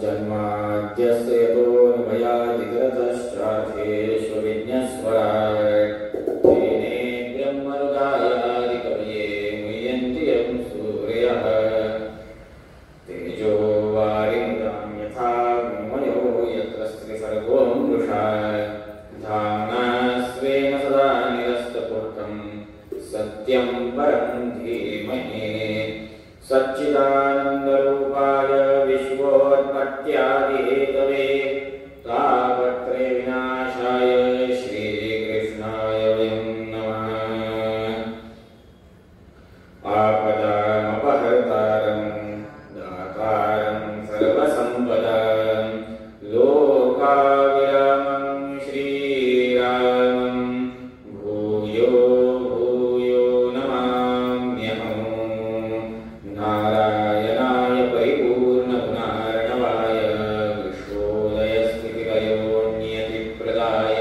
जन्माद्यस्य यतोऽन्वयादितरतश्चार्थेष्वभिज्ञस्वराट् तेने ब्रह्मरुदायादिकवये मुह्यन्ति यं सूरयः तेजो वारिमृतां यथा विनिमयो यत्र स्त्रिसर्गो मृषा धाम्ना स्वेन सदा निरस्तपूर्णं सत्यं परं धीमहि सच्चिदानन्दरूपाय विश्वोत्पत्त्यादिहेतवे तापत्रय विनाशाय श्रीकृष्णाय वयं नमः। आपदामपहर्तारं दातारं सर्वसम्पदां लोकाविरामं श्रीरामं भूयो भूयो नमाम्यहम्। नारायणाय परिपूर्णगुणार्णवाय विश्वोदयस्थितिलयो नियतिप्रदाय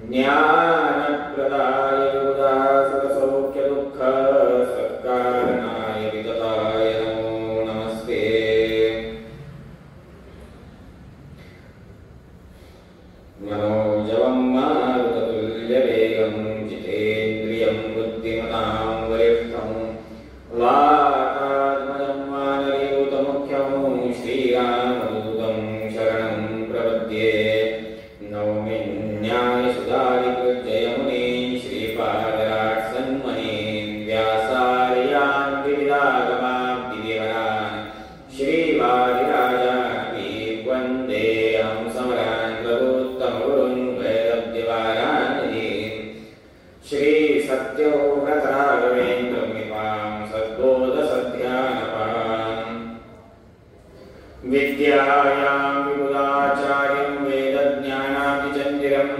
ज्ञानप्रदाय उदासुरसौख्यदुःखसत्कारणाय वितताय नमो नमस्ते। मनोजवं मारुततुल्यवेगं जितेन्द्रियं बुद्धिमतां वरिष्ठं वातात्मजं वानरयूतमुख्यं श्रीरामदूतं शरणं प्रपद्ये। नौमि न्यायसुधारिकृत्ययमुनीं श्रीपादराट्सन्मनीं व्यासार्यान् विविधागमाब्धिविहरान् श्रीवादिराजानपि वन्दे अहं समरान् प्रभुत्तमगुरुन् वैदव्यवारान्निधीन् श्रीसत्यव्रतराघवेन्द्रमिमां सद्बोधसध्यानपान् विद्यायां विबुधाचार्यं वेदज्ञानाभिचन्दिरं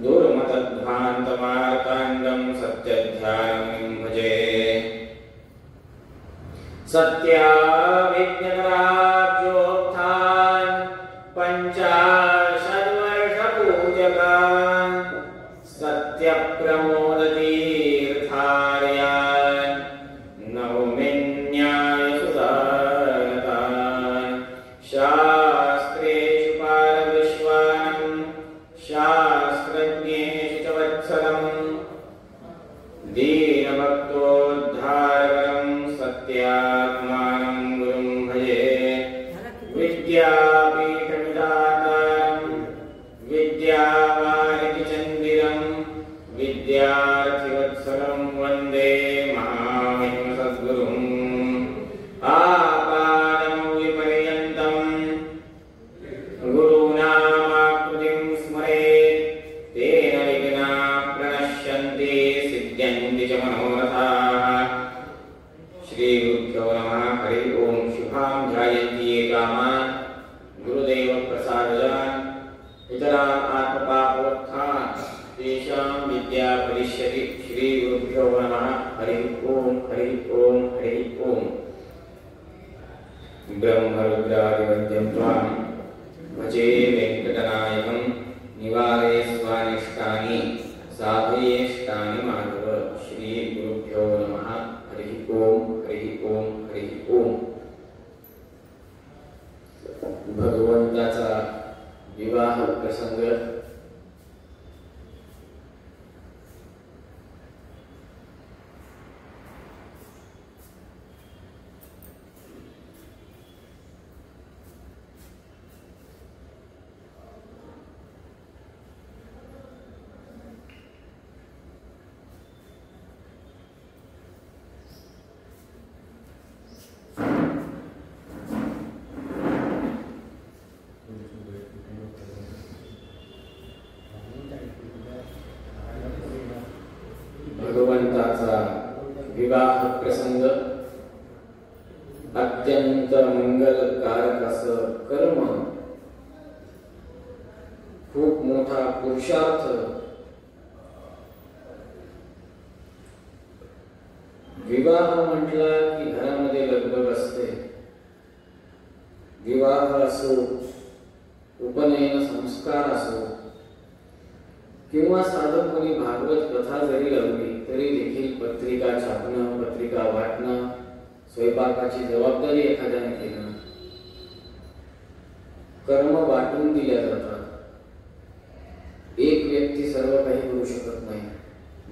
दुर्मतध्वान्तमार्ताण्डं सत्यध्यानमुनिं भजे। सत्याविज्ञकराब्जोत्थान् पञ्चाशद्वर्षपूजकान् सत्यप्रमोदतीर्थार्यान् नौमि न्यायसुधारतान् शास्त्रेषु पारदृश्वान् शास्त्रज्ञेषु च वत्सलम् दीनभक्तोद्धारकरं सत्यात्मानं गुरुं भजे। विद्यापीठविधातारं विद्यावारिधिचन्दिरं विद्यार्थिवत्सलं वन्दे महामहिमसद्गुरुम्। आपादमौलिपर्यन्तं गुरूणामाकृतिं स्मरेत् तेन विघ्नाः प्रणश्यन्ति सिद्ध्यन्ति च मनोरथाः। श्रीगुरुभ्यो नमः। हरि ओं। शुभां ध्यायन्ति ये कामान् गुरुदेवप्रसादजान् इतरान् आत्मपापवत्थान् तेषां विद्या भविष्यति। श्रीगुरुभ्यो नमः। हरि ओं हरि ओं हरि ओं। ब्रह्मरुद्रादिवन्द्यं त्वां भजे वेङ्कटनायकं निवारय स्वानिष्टानि साधयेष्टानि माधव। श्रीगुरुभ्यो नमः। हरि ओं हरि ओं हरि ओं। भगवंताचा विवाह प्रसंग भगवंताचा विवाह प्रसंग अत्यंत मंगलकारक असं कर्म, खूप मोठा पुरुषार्थ विवाह म्हटला की घरामध्ये लगबग असते. विवाह असो, उपनयन संस्कार असो किंवा साधं कोणी भागवत कथा जरी लावली तरी देखील पत्रिका छापणं, पत्रिका वाटणं, स्वयंपाकाची जबाबदारी एखाद्याने घेणं कर्म वाटून दिल्या जातात. एक व्यक्ती सर्व काही करू शकत नाही.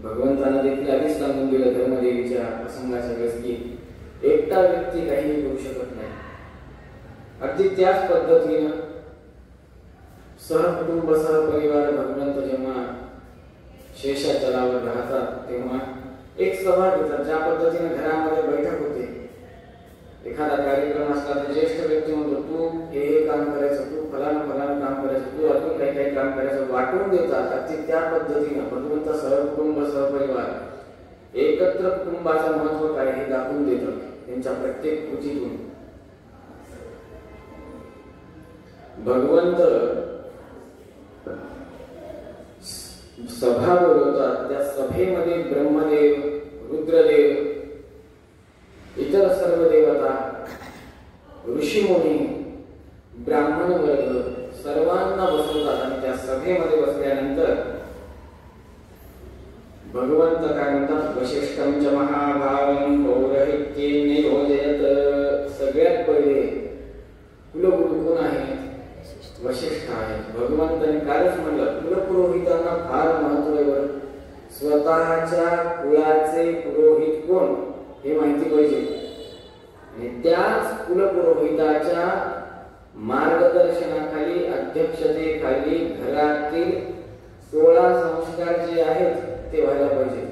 भगवंतानं देखील आधीच सांगून दिलं धर्मदेवीच्या प्रसंगाच्या वेळेस की एकटा व्यक्ती काहीही करू शकत नाही. अगदी त्याच पद्धतीनं सहकुटुंब सहपरिवार भगवंत जेव्हा शेषाचलावर राहतात तेव्हा एक सभा घेतात. ज्या पद्धतीने घरामध्ये बैठक होते, एखादा कार्यक्रम असला तर ज्येष्ठ व्यक्ती म्हणतो तू हे काम करायचं, तू फलानं काम करायचं, तू अजून काही काम करायचं, वाटून देतात. अगदी त्या पद्धतीनं भगवंत सहकुटुंब सहपरिवार एकत्र कुटुंबाचं महत्व काय हे दाखवून देतात त्यांच्या प्रत्येक कृतीतून. भगवंत सभा बोलवतात. त्या सभेमध्ये ब्रह्मदेव, रुद्रदेव, इतर सर्व देवता, ऋषीमुनी, ब्राह्मण वर्ग सर्वांना बसवतात. आणि त्या सभेमध्ये बसल्यानंतर भगवंत काय म्हणतात, वशिष्ठं च महाभावं पौरोहित्येन नियोजयत. सगळ्यात पहिले कुलगुरु कोण आहेत? वशिष्ठ आहेत. भगवंतांनी कालच म्हणलं कुलपुरोहितांना फार महत्व आहे. स्वतःच्या कुळाचे पुरोहित कोण हे माहिती पाहिजे. आणि त्याच कुलपुरोहिताच्या मार्गदर्शनाखाली, अध्यक्षतेखाली घरातील 16 संस्कार जे आहेत ते व्हायला पाहिजे.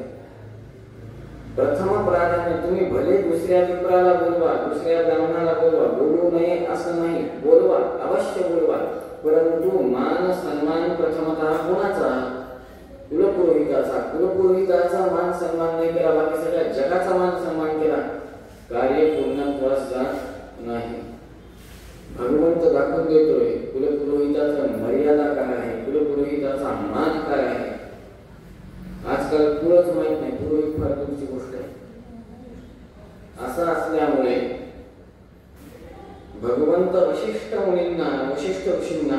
प्रथम प्राधान्य. तुम्ही भले दुसऱ्या विप्राला बोलवा, दुसऱ्या ब्राह्मणाला बोलवा, बोलू नये असं नाही, बोलवा, अवश्य बोलवा, परंतु मान सन्मान प्रथमतः कोणाचा? कुलपुरोहिताचा. कुलपुरोहिताचा मान सन्मान नाही केला, बाकी सगळ्या जगाचा मान सन्मान केला, कार्य पूर्णत्वास जात नाही. भगवंत दाखवून देतोय कुलपुरोहिताचा मर्यादा काय आहे, कुलपुरोहिताचा मान काय आहे. आजकाल कुळच माहित नाही, पुरोहित फार दूरची गोष्ट आहे. असं असल्यामुळे भगवंत वशिष्ठ मुनींना, वशिष्ठ ऋषींना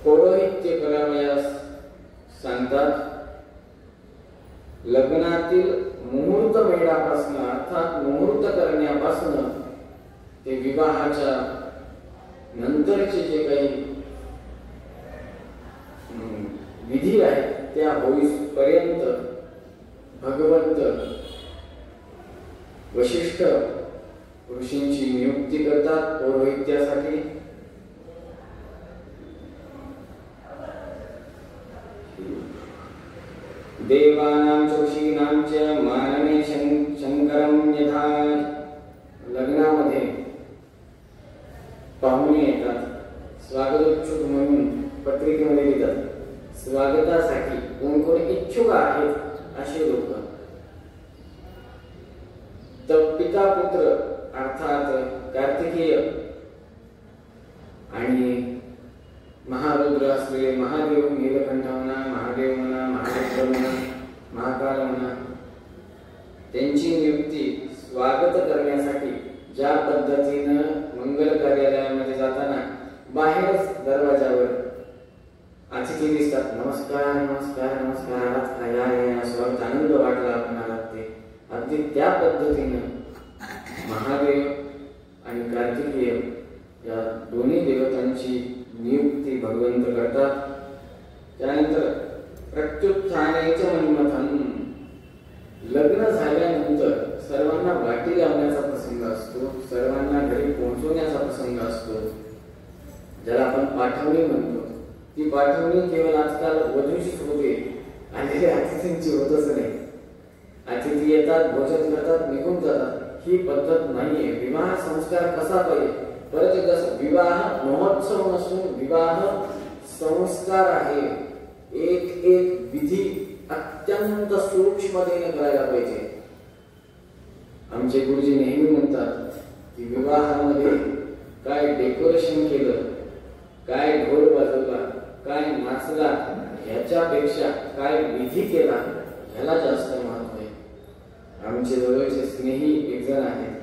पौरोहित्य करावयास सांगतात. लग्नातील मुहूर्त मेढापासून अर्थात मुहूर्त करण्यापासून ते विवाहाच्या नंतरचे जे काही विधी आहेत त्या होईपर्यंत भगवंत वशिष्ठ ऋषींची नियुक्ती करतात पौरोहित्यासाठी. देवानां च ऋषीणां च मानने शंकरं यथा. लग्नामध्ये पाहुणे येतात, स्वागतोत्सुक म्हणून पत्रिकेमध्ये लिहितात स्वागतासाठी कोण कोण इच्छुक आहेत असे लोक. तर पिता पुत्र अर्थात कार्तिकेय आणि महारुद्र असलेले महादेव, नीलकंठ म्हणा, महादेव म्हणा, महारुद्र म्हणा, महाकाल म्हणा, त्यांची नियुक्ती स्वागत करण्यासाठी ज्या पद्धतीनं मंगल कार्यालयामध्ये जाताना बाहेरच दरवाजावर अतिथी दिसतात, नमस्कार नमस्कार नमस्कार, आज काय स्वागत, आनंद वाटला आपणाला, ते अगदी त्या पद्धतीनं महादेव आणि कार्तिकेय या दोन्ही देवतांची नियुक्ती भगवंत करतात. त्यानंतर प्रत्युत्थानेचं मन्मथन. लग्न झाल्यानंतर सर्वांना वाटी लावण्याचा प्रसंग असतो, सर्वांना घरी पोहोचवण्याचा प्रसंग असतो, ज्याला आपण पाठवणी म्हणतो. ती पाठवणी केवळ आजकाल वधूचीच होते, आलेल्या अतिथींची होतच नाही. अतिथी येतात, भोजन करतात, निघून जातात. ही पद्धत नाहीये. विवाह संस्कार कसा पाहिजे, परत एकदा विवाह महोत्सव नसून विवाह संस्कार आहे. एक एक विधी अत्यंत सूक्ष्मतेने करायला पाहिजे. आमचे गुरुजी नेहमी म्हणतात की विवाहामध्ये काय डेकोरेशन केलं, काय ढोल वाजवला, काय नाचला, ह्याच्यापेक्षा काय विधी केला ह्याला जास्त महत्व आहे. आमचे जवळचे स्नेही एक जण आहेत,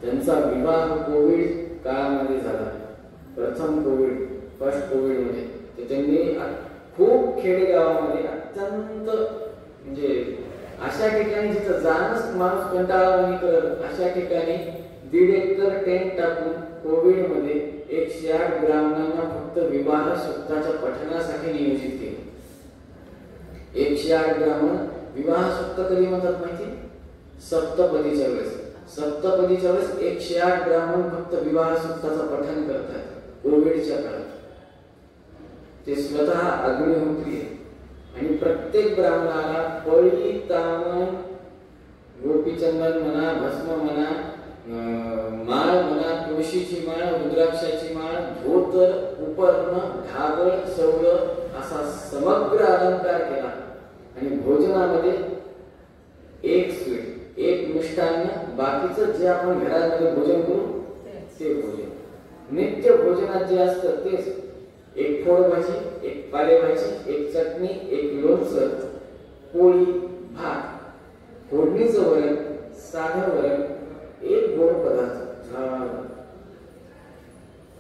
त्यांचा विवाह कोविड काळामध्ये झाला. प्रथम कोविड, फर्स्ट कोविड मध्ये. तर त्यांनी खूप खेडेगावामध्ये अत्यंत म्हणजे अशा ठिकाणी जिथं जाणंच माणूस कंटाळवाणी करत, अशा ठिकाणी 1.5 एकर टेंट टाकून कोविड मध्ये 108 ब्राह्मणांना फक्त विवाह सूक्ताच्या पठणासाठी नियोजित केले. 108 ब्राह्मण विवाह सूक्त कधी म्हणतात माहिती? सप्तपदीच्या वेळेस. सप्तपदीच्या वेळेस 108 ब्राह्मण फक्त विवाह सूक्ताचं पठण करतात. कोविडच्या काळात ते स्वतः अग्निहोत्री आणि प्रत्येक ब्राह्मणाला पळी, तामण, गोपीचंदन म्हणा, भस्म म्हणा, माळ म्हणा, तुळशीची माळ, रुद्राक्षाची माळ, धोतर, उपर्ण, ढाबळ, सौर असा समग्र अलंकार केला. आणि भोजनामध्ये एक स्वीट, एक मिष्टान्न, बाकीचं जे आपण घरामध्ये भोजन करू ते भोजन. नित्य भोजनात जे असतं तेच, एक फोड भाजी, एक पालेभाजी, एक चटणी, एक लोणचं, पोळी, भात, फोडणीचं वरण, साधं वरण, एक गोड पदार्थ.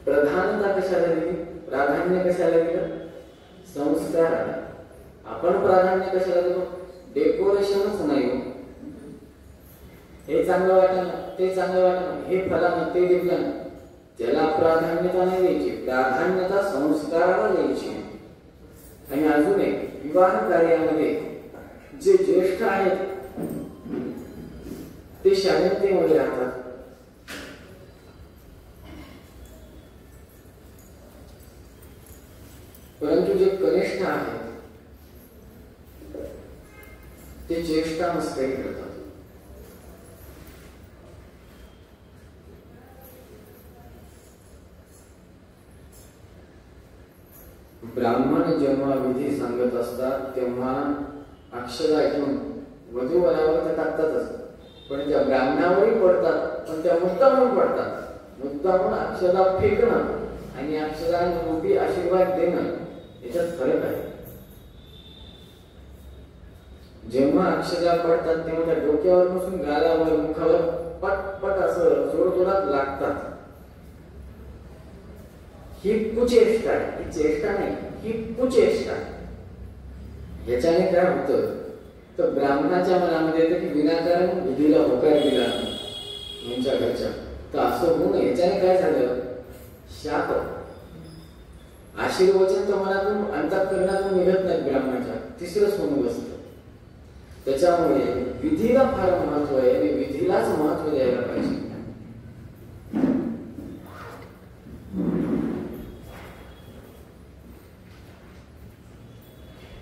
प्रधानता कशाला दिली? प्राधान्य कशाला दिलं? संस्काराला. आपण प्राधान्य कशाला देतो? डेकोरेशनच नाही. हे चांगलं वाटलं, ते चांगलं वाटलं, हे फलानं, ते दिलं, त्याला प्राधान्यता नाही द्यायची. प्राधान्यता संस्काराला द्यायची. आणि अजून एक, विवाह कार्यामध्ये जे ज्येष्ठ आहेत ते शांततेमध्ये राहतात. परंतु जे कनिष्ठ आहेत ते ज्येष्ठांमस्करी करतात. ब्राह्मण जेव्हा विधी सांगत असतात तेव्हा अक्षरा घेऊन वधू वरावर ते टाकतातच, पण त्या ब्राह्मणावरही पडतात, पण त्या मुद्दामून पडतात. मुद्दामून अक्षरा फेकणं आणि अक्षरांरूपी आशीर्वाद देणं याच्यात फरक आहे. जेव्हा अक्षरा पडतात तेव्हा त्या डोक्यावर बसून गालावर, मुखावर पटपट असं जोरजोरात लागतात. ही कुचेष्टा आहे, ही चेष्टा नाही, ही कुचेष्टा. याच्याने काय होतं तर ब्राह्मणाच्या मनामध्ये येतं की विनाकारण विधीला होकार दिला यांच्या घरच्या, तर असं होऊ नये. याच्याने काय झालं? शाप. आशीर्वचन तर मनातून, अंतःकरणातून निघत नाही ब्राह्मणाच्या, तिसरंच होऊन बसतं. त्याच्यामुळे विधीला फार महत्व आहे आणि विधीलाच महत्व द्यायला पाहिजे.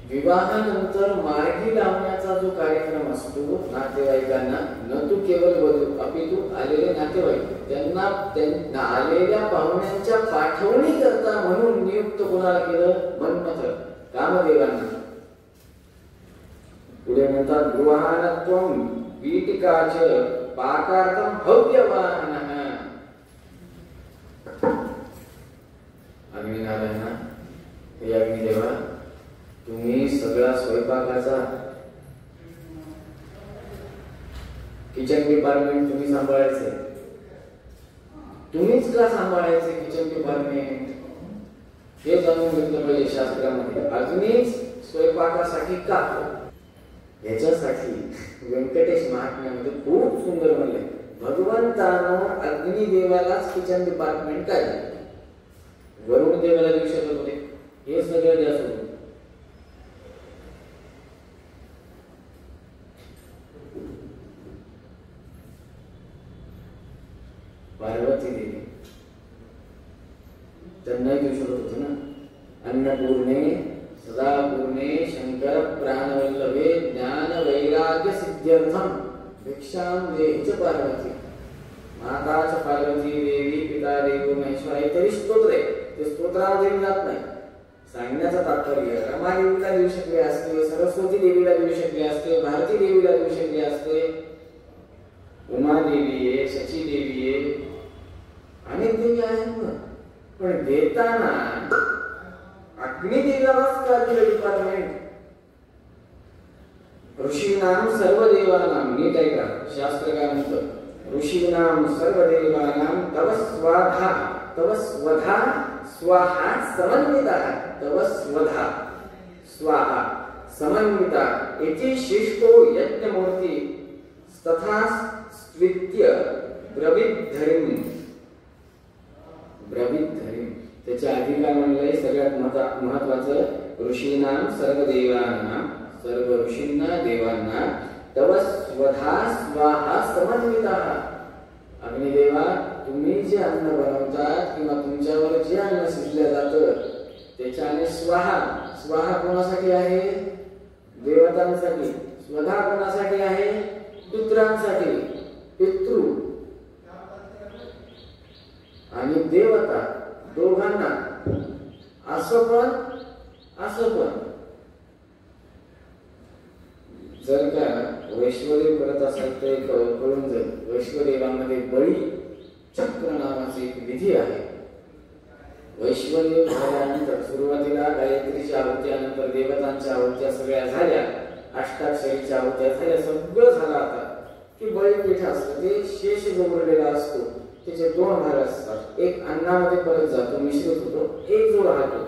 विवाहानंतर मार्गी लावण्याचा जो कार्यक्रम असतो नातेवाईकांना, न तू केवळ वधू अपितू आलेले नातेवाईक त्यांना आलेल्या पाहुण्यांच्या पाठवणी करता म्हणून नियुक्त कोणाला केलं? मन्मथ, कामदेवांना. पुढे म्हणतात गृहानत्वं वीटिकाच पाकार्थं भव्यवाहनः. अग्निनारायणा, हे अग्निदेवा, तुम्ही सगळा स्वयंपाकाचा किचन डिपार्टमेंट तुम्ही सांभाळायचे. तुम्हीच का सांभाळायचे किचन डिपार्टमेंट? हे जाणून घेतलं पाहिजे शास्त्रामध्ये. अग्नीच स्वयंपाकासाठी का? याच्यासाठी व्यंकटेश महात्म्यामध्ये खूप सुंदर म्हणले, भगवंतानं अग्निदेवालाच किचन डिपार्टमेंट काय, वरुण देवाला देऊ शकत होते, हे सगळं द्या सोडून. पार्वती देवी त्यांनाही देऊ शकत होतं ना. अन्नपूर्णे सदापूर्णे शंकर प्राणवल्लभे ज्ञान वैराग्य सिद्ध्यर्थम भिक्षां देहि च पार्वती. माता च पार्वती देवी, पिता देवो महेश्वरा, हे तरी स्तोत्र आहे, ते स्तोत्रामध्ये जात नाही. सांगण्याचं तात्पर्य रमा देवीला देऊ शकले असते, सरस्वती देवीला देऊ शकले असते, भारती देवीला देऊ शकले असते, उमा देवी आहे, शची देवी आहे, अनेक देवी आहेत ना. पण देताना अग्निदेवालाच का दिलं डिपार्टमेंट? ऋषीनाम सर्व देवानां, नीट आहे का? शास्त्र काय म्हणतं? ऋषीनाम सर्व देवानां तव स्वाधा, तव स्वधा स्वाहा समन्विता, तव स्वधा स्वाहा समन्विता इति शिष्टो यज्ञमूर्ति तथा स्वित्य ब्रवीद्धरिं. ब्रवीत धरीन. त्याच्या आधी काय म्हणलंय? सगळ्यात महत्वाचं ऋषीनाम सर्व देवांना, सर्व ऋषींना देवांना तव स्वधा स्वाहा समन्वितः. अग्निदेवा, तुम्ही जे अन्न बनवतात किंवा तुमच्यावर जे अन्न शिजलं जातं त्याच्याने स्वाहा. स्वाहा कोणासाठी आहे? देवतांसाठी. स्वधा कोणासाठी आहे? पितरांसाठी. पितृ आणि देवता दोघांना. असं पण जर का वैश्वदेव करत असाल तर कळून जाईल. वैश्वदेवामध्ये बळी चक्र नावाची एक विधी आहे. वैश्वदेव झाल्यानंतर सुरुवातीला गायत्रीच्या आहुत्यानंतर देवतांच्या आहुत्या सगळ्या झाल्या, अष्टाक्षरीच्या आहुत्या झाल्या, सगळं झालं आता की बळीपीठ असतं ते शेष जोडलेला असतो. त्याचे दोन भाग असतात. एक अन्नामध्ये परत जातो, मिश्रित होतो. एक जो राहतो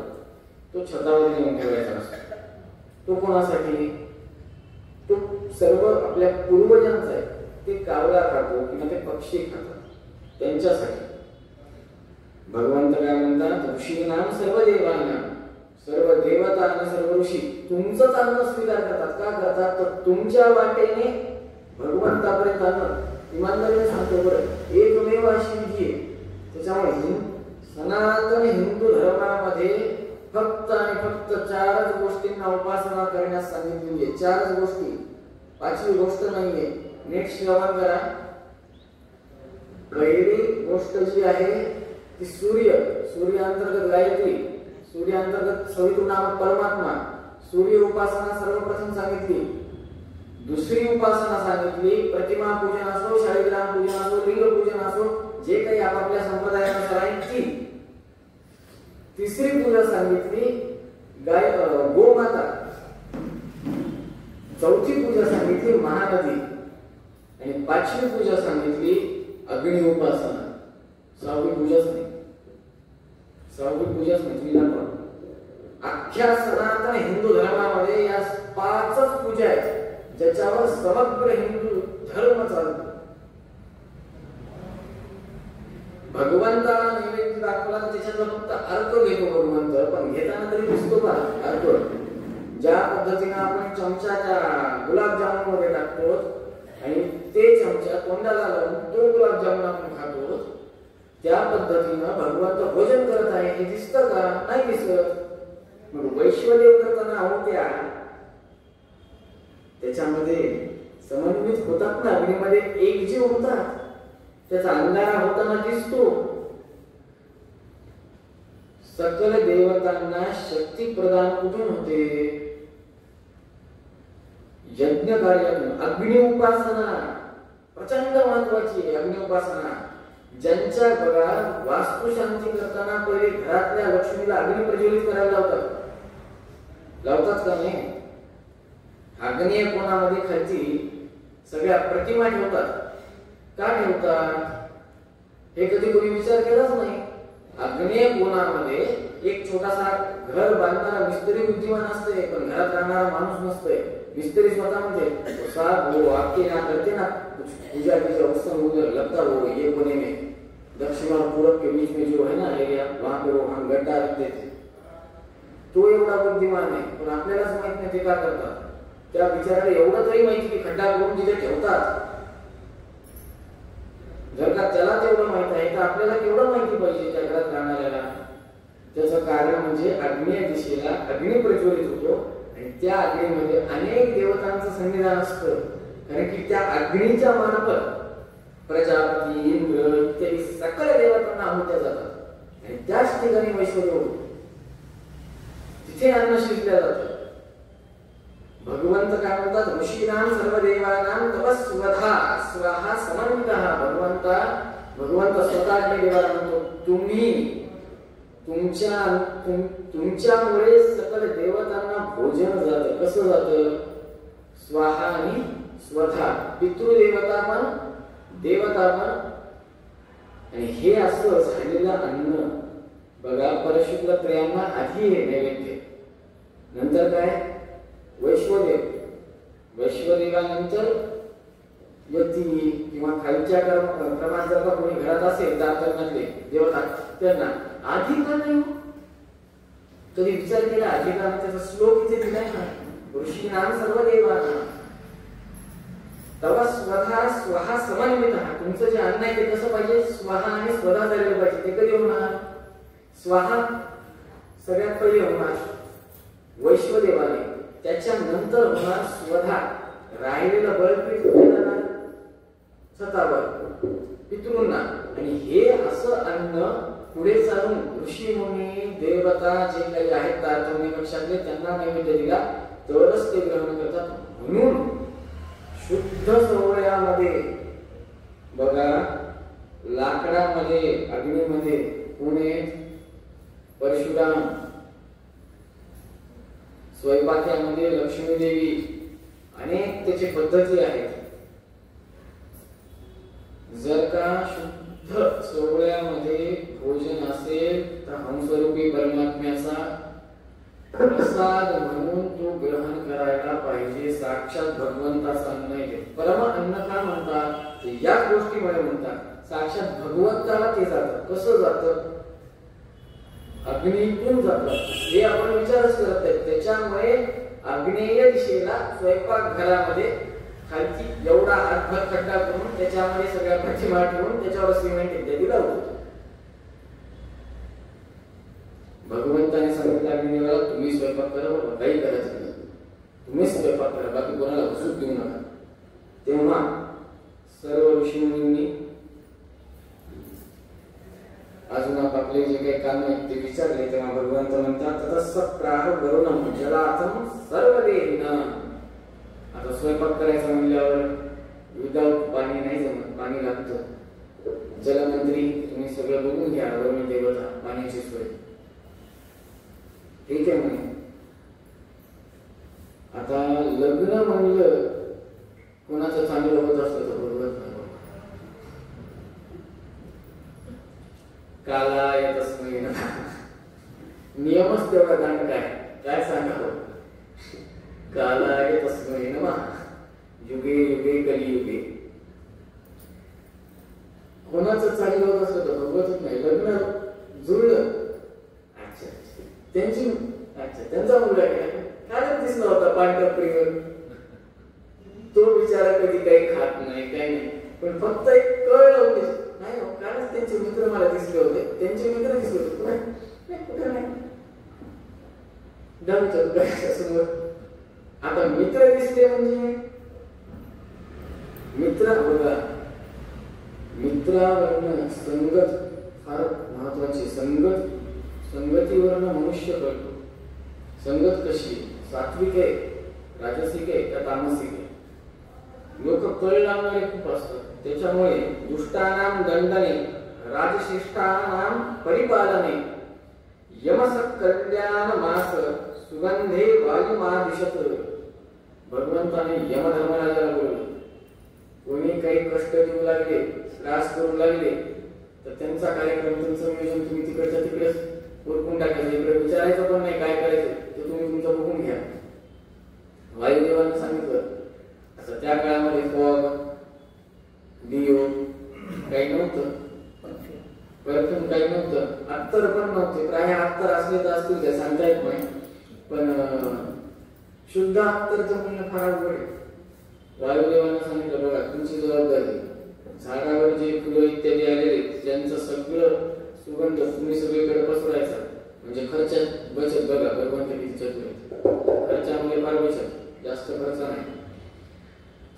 तो छतावर नेऊन ठेवायचा असतो. तो कोणासाठी? तो सर्व आपल्या पूर्वजांचा आहे. ते कावळा खातो किंवा ते पक्षी खातात त्यांच्यासाठी. भगवंत काय म्हणतात? ऋषीनाम सर्व देवांना, सर्व देवता आणि सर्व ऋषी तुमचंच अन्न स्वीकार करतात. का करतात? तर तुमच्या वाटेने भगवंतापर्यंत अन्न. इमानदारीने सांगतो बरं, एकमेव अशी विधी आहे. त्याच्यामुळे सनातन हिंदू धर्मामध्ये फक्त आणि फक्त 4च गोष्टींना उपासना करण्यास सांगितलेली आहे. 4च गोष्टी, 5वी गोष्ट नाहीये. नीट श्रवण करा. पहिली गोष्ट जी आहे ती सूर्य अंतर्गत गायत्री, सूर्य अंतर्गत सवितृ नाम परमात्मा. सूर्य उपासना सर्वप्रथम सांगितली. दुसरी उपासना सांगितली प्रतिमा पूजन असो, शाळीग्राम पूजन असो, लिंग पूजन असो, जे काही आपापल्या संप्रदायानुसार आहे ती. तिसरी पूजा सांगितली गोमाता. चौथी पूजा सांगितली महानदी. आणि 5वी पूजा सांगितली अग्नि उपासना. 6वी पूजाच नाही. 6वी पूजाच नाही. अख्ख्या सनातन हिंदू धर्मामध्ये या 5च पूजा आहेत ज्याच्यावर समग्र हिंदू धर्म चालतो. भगवंताला नैवेद्य दाखवला तर त्याच्यातला फक्त अर्थ घेतो भगवंत, पण घेताना तरी दिसतो का अर्थ? ज्या पद्धतीने आपण चमचाच्या गुलाबजामुन मध्ये टाकतो आणि ते चमचा तोंडाला लावून तो गुलाबजामुन आपण खातो, त्या पद्धतीनं भगवंत भोजन करत आहे हे दिसतं का? नाही दिसत. मग वैश्वदेव करताना आहुत्या त्याच्यामध्ये समन्वित होतात ना, अग्नीमध्ये एकजीव होतात. त्याचा अंगारा होताना दिसतो. सकल देवतांना शक्ती प्रदान कुठून होते? यज्ञ कार्यातून. अग्नि उपासना प्रचंड महत्वाची आहे. अग्नि उपासना ज्यांच्या घरात वास्तुशांती करताना पहिले घरातल्या लक्ष्मीला अग्नी प्रज्वलित करायला लावतात का नाही? आग्नेय कोणामध्ये खालची सगळ्या प्रतिमा ठेवतात. का ठेवतात हे कधी कोणी विचार केलाच नाही. आग्नेय कोणामध्ये एक छोटासा घर बांधणारा मिस्त्री बुद्धिमान असते, पण घरात राहणारा माणूस नसतोय. मिस्त्री स्वतः म्हणते साहब वो आपके यहाँ करते ना पूजा की अवसर उधर लगता हो ये कोने में दक्षिण और पूरब के बीच में जो है ना एरिया, वहां पे वो हम गड्ढा रखते थे. तो एवढा बुद्धिमान आहे, पण आपल्यालाच माहित नाही ते का करतात. त्या विचाराला एवढं तरी माहिती की खड्डा करून तिथे ठेवतात. जर का त्याला तेवढं माहित आहे तर आपल्याला केवढं माहिती पाहिजे त्या घरात राहणाऱ्याला. त्याचं कारण म्हणजे आग्नेय दिशेला अग्नी प्रज्वलित होतो आणि त्या अग्नीमध्ये अनेक देवतांचं सन्निधान असतं. कारण की त्या अग्नीच्या मार्फत प्रजापती, इंद्र इत्यादी सकल देवतांना आहुत्या जातात आणि त्याच ठिकाणी वैश्वदेव तिथे अन्न शिजल्या जातं. भगवंत काय म्हणतात? ऋषीनाम सर्व देवानाम तव स्वधा स्वाहा समन्वितः. भगवंत स्वतः देवाला म्हणतो तुम्ही तुमच्यामुळे सकल देवतांना भोजन जातं. कसं जातं? स्वाहा आणि स्वधा. पितृदेवता पण देवता पण. आणि हे असं झालेलं अन्न बघा, परशुक्ल त्रयांना आधी हे नैवेद्य, नंतर काय? वैश्वदेवानंतर व्यक्ती किंवा खालच्या क्रमात जर का कोणी घरात असेल दातरमधले देवता त्यांना आधी का नाही कधी विचार केला? आधी का त्याचा श्लोक इथे दिलाय ना, ऋषीणाम सर्व देवानां तव स्वतः स्वहा समन्वितः. तुमचं जे अन्न आहे ते कसं पाहिजे? स्वहा आणि स्वतः झालेलं पाहिजे. ते कधी होणार? स्वहा सगळ्यात पहिले होणार वैश्वदेवाने, त्याच्यानंतर होणार स्वतः. राहिलेलं बळपीठ कुठे जाणार? छतावर पितृंना. आणि हे असं अन्न पुढे चालून ऋषी मुनी देवता जे काही आहेत तारतम्य पक्षातले त्यांना नैवेद्य दिला तरच ते ग्रहण करतात. म्हणून शुद्ध सोहळ्यामध्ये बघा, लाकडामध्ये अग्नीमध्ये पुणे परशुराम, स्वयंपाक्यामध्ये लक्ष्मी देवी, अनेक त्याची पद्धती आहेत. जर का शुद्ध सोहळ्यामध्ये भोजन असेल तर हंसरूपी परमात्म्याचा प्रसाद म्हणून तो ग्रहण करायला पाहिजे. साक्षात भगवंताचा अन्न आहे. परम अन्न का म्हणतात? ते या गोष्टीमुळे म्हणतात. साक्षात भगवंताला ते जातं. कसं जातं? अग्नीतून जातं. हे आपण विचारच करत आहे. त्याच्यामुळे आग्नेय दिशेला स्वयंपाक घरामध्ये खालची एवढा हातभर खड्डा करून त्याच्यामध्ये सगळ्या प्रतिमा ठेवून त्याच्यावर सिमेंट इत्यादी लावतो. भगवंताने सांगितलं अग्नीला तुम्ही स्वयंपाक करा, बाबा काही करायचं नाही, तुम्हीच स्वयंपाक करा, बाकी कोणाला घुसूच देऊ नका. तेव्हा सर्व ऋषीमुनींनी अजून आपले जे काही काम आहेत ते विचारले. तेव्हा भगवंत म्हणतात ततस्स प्राह वरुणं जलार्थं सर्वदेहिनां. आता स्वयंपाक करायचा म्हणल्यावर विदाऊट पाणी नाही जमत, पाणी लागतं. जलमंत्री तुम्ही सगळं बघून घ्या, वरुण देवता पाण्याची सोय. ठीक आहे म्हणे. आता लग्न म्हणलं कोणाचं चांगलं होत असतं तर बरोबर कालाय तस्मै नमः. नियमच तेवढा दांडका आहे. काय सांगावं? कालाय तस्मै नमः. युगे युगे कलियुगे. कोणाचं चांगलं होत असतं तर बरोबरच नाही. लग्न जुळलं, त्यांची त्यांचा मुलगा काय दिसला होता पांढरपरीवर. तो बिचारा कधी काही खात नाही, काही नाही, पण फक्त एक कळ होते नाही. कालच त्यांचे मित्र मला दिसले होते, त्यांचे मित्र दिसले होते. कुठे नाही समोर. आता मित्र दिसले म्हणजे मित्र बघा, मित्रावरनं संगत फार महत्वाची. संगतीवरनं मनुष्य कळतो. संगत कशी, सात्विक आहे, राजसिक आहे का तामसिक आहे. लोक कळ लावणारे खूप असतात. त्याच्यामुळे दुष्टानां दंडने राजशिष्टानां परिपालने यमस कल्याण मास सुगंधे वायुमादिशत. भगवंताने यमधर्मराजाला बोलवलं. कोणी काही कष्ट देऊ लागले, त्रास करू लागले तर त्यांचा कार्यक्रम, त्यांचं नियोजन तुम्ही तिकडच्या तिकडेच उरकून टाकायचं. इकडे विचारायचं पण नाही काय करायचं ते तुम्ही तुमचं बघून घ्या. वायुदेवाने सांगितलं. असं त्या काळामध्ये फॉग, डिओ काही नव्हतं, परफ्यूम काही नव्हतं, अत्तर पण नव्हते. प्राय अत्तर असले तर असतील ते सांगता येत नाही, पण शुद्ध अत्तरचं म्हणणं फार अवघड आहे. वायुदेवाने सांगितलं बघा तुमची जबाबदारी, झाडावर जे फुलं इत्यादी आलेले त्यांचं सगळं सुगंध तुम्ही सगळीकडे पसरायचा. म्हणजे खर्चात बचत. बघा भगवंत किती चतुर आहे. खर्चामध्ये फार बचत, जास्त खर्च नाही.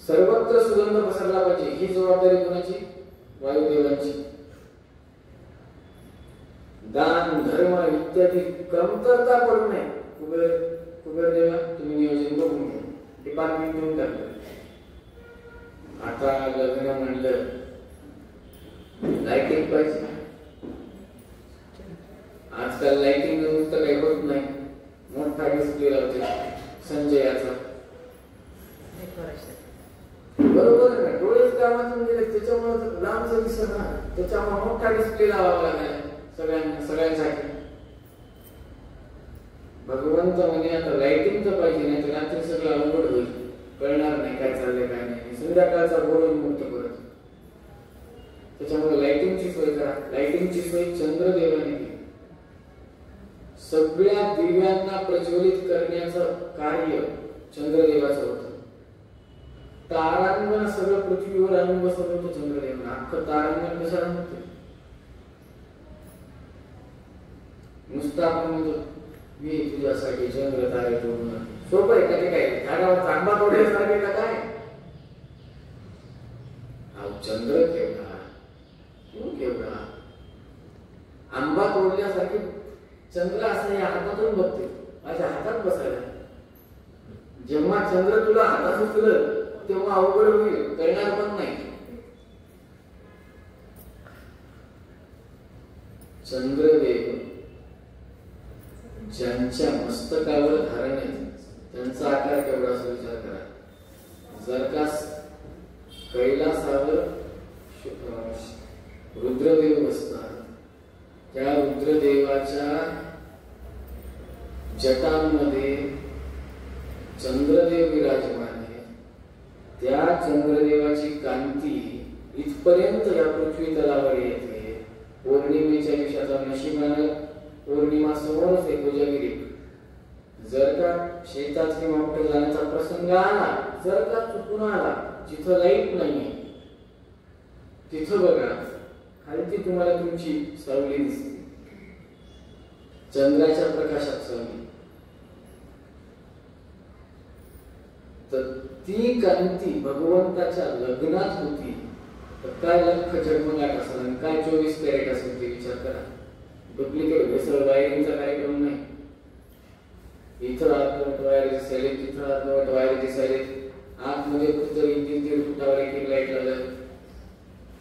सर्वत्र सुगंध पसरला पाहिजे. ही जबाबदारी कोणाची? वायुदेवांची. दान धर्म इत्यादी कमतरता पडू नये. कुबेर देवा तुम्ही नियोजन बघून घ्या, डिपार्टमेंट घेऊन टाकलं. आता लग्न म्हणलं लाइटिंग पाहिजे. आजकाल लाइटिंग नुसतं काही होत नाही. मोठा डिस्प्ले लावते संजयाचा. बरोबर आहे ना, डोळेच कामातून गेले त्याच्यामुळे लांबच दिसत ना. त्याच्यामुळे मोठा डिस्प्ले लावावा लागला सगळ्यांसाठी. भगवंत म्हणे आता लाइटिंग तर पाहिजे, नाही तर रात्री सगळं अवघड होईल, कळणार नाही काय चाललंय काय नाही. संध्याकाळचा घोर उन्मुक्त परत. त्याच्यामुळे लाइटिंगची सोय करा. लाइटिंगची सोय चंद्रदेवाने केली. सगळ्या दिव्यांना प्रज्वलित करण्याचं कार्य चंद्रदेवाचं होतं. तारांगण सगळं पृथ्वीवर आणून बसवलं होतं चंद्रदेवानं. अख्खं तारांगण कशाला होतं? नुसतं आपण म्हणतो मी तुझ्यासाठी चंद्र तारे तोडून. सोपं आहे का ते? काय झाडावर आंबा तोडण्यासारखे का काय? चंद्र केवढा केवढा आंबा तोडण्यासारखे चंद्र असं या हातातून बघते. माझ्या हातात बसायला. जेव्हा चंद्र तुला हातात उचललं तेव्हा अवघड होईल, कळणार पण नाही. चंद्रदेव ज्यांच्या मस्तकावर धारण आहे त्यांचा आकार केवढा असा विचार करा. जर का कैलासावर रुद्रदेव बसतात, त्या रुद्रदेवाच्या जटांमध्ये चंद्रदेव विराजमान आहे. त्या चंद्रदेवाची कांती इथपर्यंत या पृथ्वी तलावर येते. पौर्णिमेच्या दिवसाचा नशिबानं पौर्णिमा समोरच आहे कोजागिरी. जर का शेतात किंवा कुठे जाण्याचा प्रसंग आला, जर का चुकून आला, जिथं लाईट नाहीये तिथं बघा खाली तुम्हाला तुमची सावली दिसते. चंद्राच्या प्रकाशात सावली. तर ती कांती भगवंताच्या लग्नात होती तर काय लख जगमगाट असेल, काय 24 कॅरेट असेल ते विचार करा. डुप्लिकेट भेसळ वायरिंगचा कार्यक्रम नाही. इथं अर्धवट वायर दिसायले, तिथं अर्धवट वायर दिसायले. आतमध्ये कुठेतरी 3-3 फुटावर एक लाईट लावलं.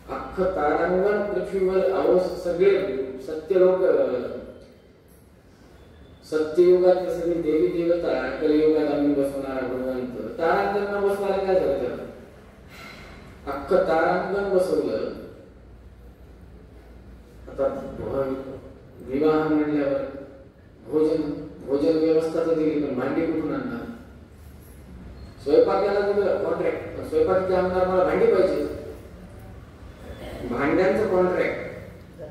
अख्खं तारांगण पृथ्वीवर सगळे सत्यलोक सत्ययुगात सगळी देवी देवता कलियुगात आम्ही बसवणारा भगवंत. तारांगण बसवायला काय झालं? अख्खं तारांगण बसवलं. आता विवाह म्हणल्यावर भोजन व्यवस्था तर दिली, पण भांडी कुठून आणणार? स्वयंपाकाला दिलं कॉन्ट्रॅक्ट, स्वयंपाक आमदार मला भांडी पाहिजे. भांड्यांचं कॉन्ट्रॅक्ट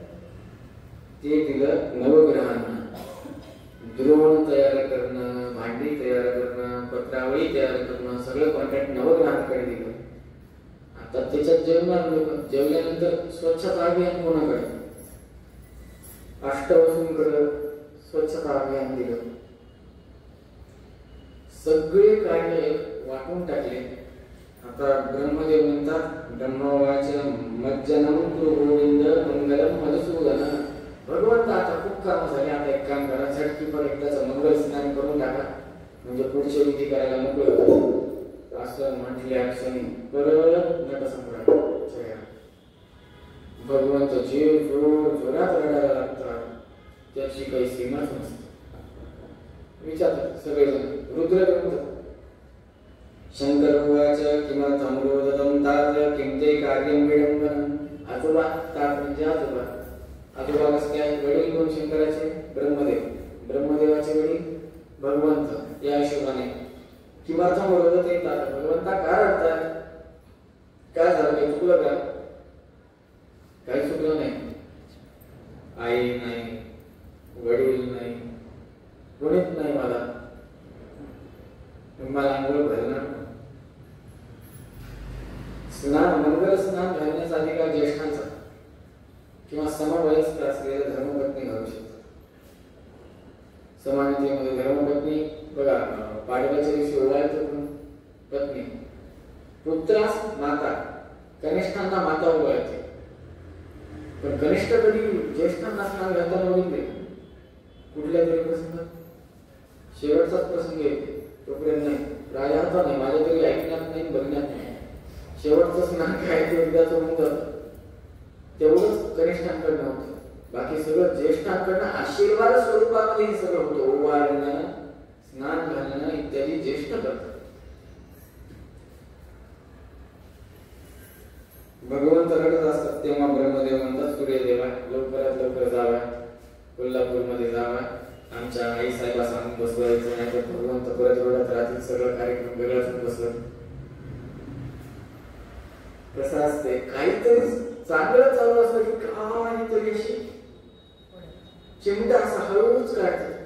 ते दिलं नवग्रहांना. द्रोण तयार करणं, भांडी तयार करणं, पत्रावळी तयार करणं, सगळं कॉन्ट्रॅक्ट नवग्रहांकडे दिलं. आता त्याच्यात जेवणार लोक. जेवल्यानंतर स्वच्छता अभियान कोणाकडे? अष्टवसूंकडे स्वच्छता अभियान दिलं. सगळे कार्य वाटून टाकले. आता ब्रह्मदेव म्हणतात ब्रह्मवाच मज्जनम कुरु गोविंद मंगलम मधुसूदन. भगवंत आता खूप काम झाले, आता एक काम करा, झटकी पण एकदाच मंगल स्नान करून टाका म्हणजे पुढची विधी करायला मोकळं होतं. असं म्हटल्या क्षणी परत नटसम्राट भगवंत जीव जोरात रडायला लागतात. त्याची काही सीमाच नसते. विचारतात सगळेजण. रुद्र शंकर उवाच किमर्थं रोदतं तात किं ते कार्यं विडंबनं. आजोबा, तात म्हणजे आजोबा. आजोबा कसं काय? वडील कोण शंकराचे? ब्रह्मदेव. ब्रह्मदेवाचे वडील भगवंत. या हिशोबाने किमर्थं रोदते तात, भगवंता का रडतात? काय झालं? काही चुकलं का? काही चुकलं नाही. आई नाही, वडील नाही, कोणीच नाही. मला आंघोळ घालणार. स्नान मंगल स्नान घालण्याचा अधिकार ज्येष्ठांचा किंवा समवयस्क असलेल्या धर्मपत्नी घालू शकतात. समानतेमध्ये धर्मपत्नी बघा, पाडव्याच्या दिवशी ओवाळतो पत्नी, पुत्रास माता, कनिष्ठांना माता ओवाळते. पण कनिष्ठ कधी ज्येष्ठांना स्नान घालताना बघितले? कुठल्या तरी प्रसंगात. शेवटचाच प्रसंग येते तोपर्यंत नाही. राजा नाही, माझ्या तरी ऐकण्यात नाही, बघण्यात नाही. शेवटचं स्नान काय ते एकदाच होऊन जातं. तेवढंच कनिष्ठांकडनं होतं. बाकी सगळं ज्येष्ठांकडनं आशीर्वाद स्वरूपामध्ये हे सगळं होतं. ओवाळणं, स्नान घालणं इत्यादी ज्येष्ठ करतात. भगवंत रडत असतात तेव्हा ब्रह्मदेव म्हणतात सूर्यदेवा लवकरात लवकर जावा, कोल्हापूरमध्ये जावा, आमच्या आई साहेबा सांगून बसवायचं नाही तर भगवंत परत रडत राहतील. सगळं कार्यक्रम वेगळाच बसवत. कसं असते, काहीतरी चांगलं चालू असलं की काहीतरी अशी चिमटा असा हळूच काढते.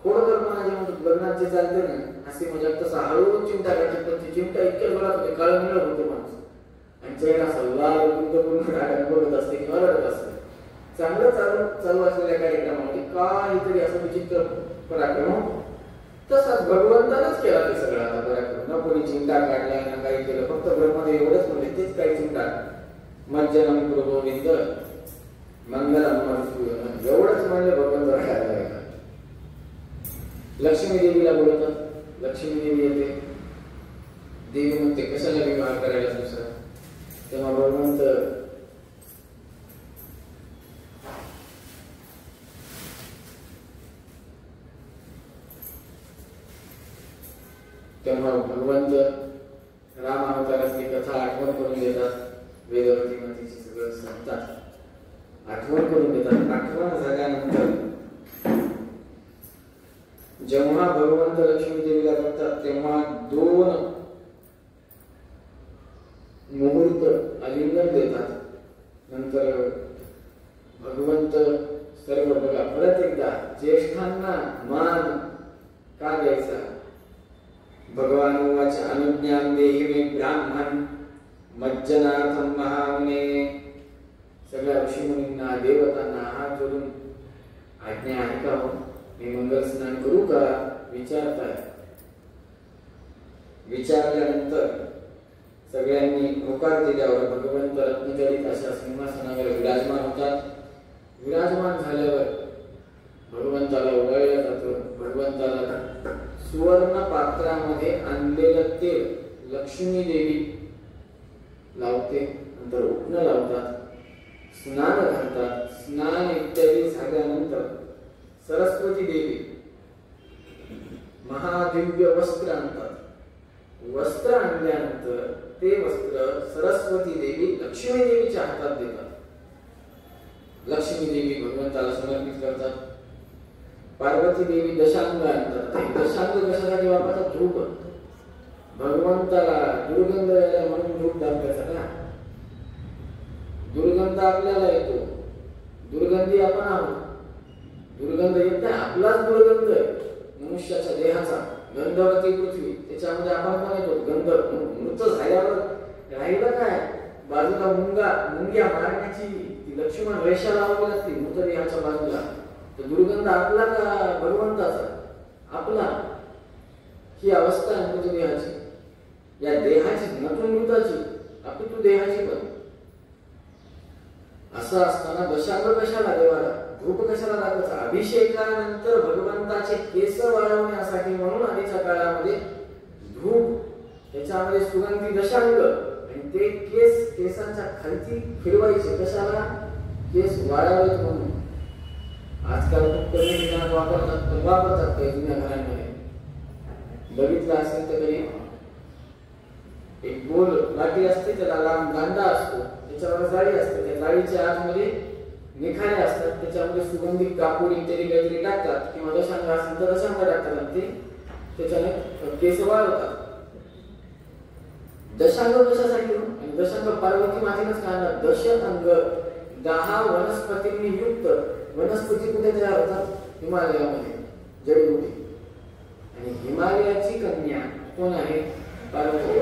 खोडकरपणा जे म्हणतो लग्नात जे चालते ना असे मजाक, तसा हळूच चिमटा काढते. पण ती चिमटा इतक्या जोरात होते, काळं होते माणूस आणि चेहरा असा लाल गुंतपूर्ण डागाने बघत असते किंवा रडत असते. चांगलं चालू असलेल्या कार्यक्रमामध्ये काहीतरी असं विचित्र पराक्रम. तसाच भगवंतानच केला ते सगळं. आता पराक्रम न कोणी चिंता काढला ना काही केलं, फक्त ब्रह्मदेव एवढंच म्हणले, तेच काही चिंता मज्जनम गुरु गोविंद मंगलम मधुसूदन एवढंच म्हणले. भगवंत राहायला लक्ष्मी देवीला बोलवतात. लक्ष्मी देवी येते. देवी म्हणते कशाला विवाह करायला दुसरा. तेव्हा भगवंत राम अवतारातली कथा आठवण करून देतात. वेदवती मातेची सगळं सांगतात, आठवण करून देतात. आठवण झाल्यानंतर जेव्हा भगवंत लक्ष्मी देवीला बघतात तेव्हा 2 मुहूर्त आलिंगन देतात. नंतर भगवंत सर्व बघा परत एकदा ज्येष्ठांना मान का द्यायचा. भगवान उवाच अनुज्ञां देहि मे ब्राह्मण मज्जनार्थं महामुने. सगळ्या ऋषीमुनींना देवतांना हात जोडून आज्ञा आहे का हो, मी मंगल स्नान करू का विचारताय. विचारल्यानंतर सगळ्यांनी होकार दिल्यावर भगवंत रत्नजडित अशा सिंहासनावर विराजमान होतात. विराजमान झाल्यावर भगवंताला ओवाळलं जातं. भगवंताला सुवर्ण पात्रामध्ये आणलेलं तेल लक्ष्मी देवी लावते. नंतर उठणं लावतात, स्नान घालतात. स्नान इत्यादी झाल्यानंतर सरस्वती देवी महादिव्य वस्त्र आणतात. वस्त्र आणल्यानंतर ते वस्त्र सरस्वती देवी लक्ष्मी देवीच्या हातात देतात. लक्ष्मी देवी भगवंताला समर्पित करतात. पार्वती देवी दशांग आणतात. दशांग कशासाठी वापरतात, धूप. भगवंताला दुर्गंध यायला म्हणून धूप दाखवायचा ना. दुर्गंध आपल्याला येतो, दुर्गंधी आपण आहोत. दुर्गंध येत नाही, आपलाच दुर्गंध मनुष्याच्या देहाचा. गंधवती पृथ्वी, त्याच्यामध्ये आपण पण येतो. गंध मृत झाल्यावर राहिलं काय, बाजूला मुंग्या मारण्याची ती लक्ष्मण रेषा लावली असती मृतदेहाच्या बाजूला. तर दुर्गंध आपला का भगवंताचा? आपला. ही अवस्था आहे मृतदेहाची, या देहाची, न तू मृताची, आपली तू देहाची पण. असं असताना दशांग कशाला देवाला, धूप कशाला दाखवायचा? अभिषेकानंतर भगवंताचे केस वाढवण्यासाठी म्हणून आधीच्या काळामध्ये धूप, त्याच्यामध्ये सुगंधी दशांग आणि ते केसांच्या खालती फिरवायचे. कशाला? केस वाढावेत म्हणून. आजकाल खूप कमी ठिकाणात वापरतात, पण वापरतात काही जुन्या घरांमध्ये. बघितलं असेल तर कधी एक गोल लाटी असते, त्याला लांब दांडा असतो, त्याच्यावर जाळी असते. त्या जाळीच्या आतमध्ये निखारे असतात, त्याच्यामध्ये सुगंधित कापूर इत्यादी काहीतरी टाकतात किंवा दशांग असेल तर दशांग टाकतात आणि ते त्याच्याने केस वाढवतात. दशांग कशासाठी? आणि दशांग पार्वती मातेनेच काढला. दशांग 10 वनस्पतींनी युक्त. वनस्पती कुठे तयार होतात? हिमालयामध्ये, जडीबुटी. आणि हिमालयाची कन्या कोण आहे? पार्वती.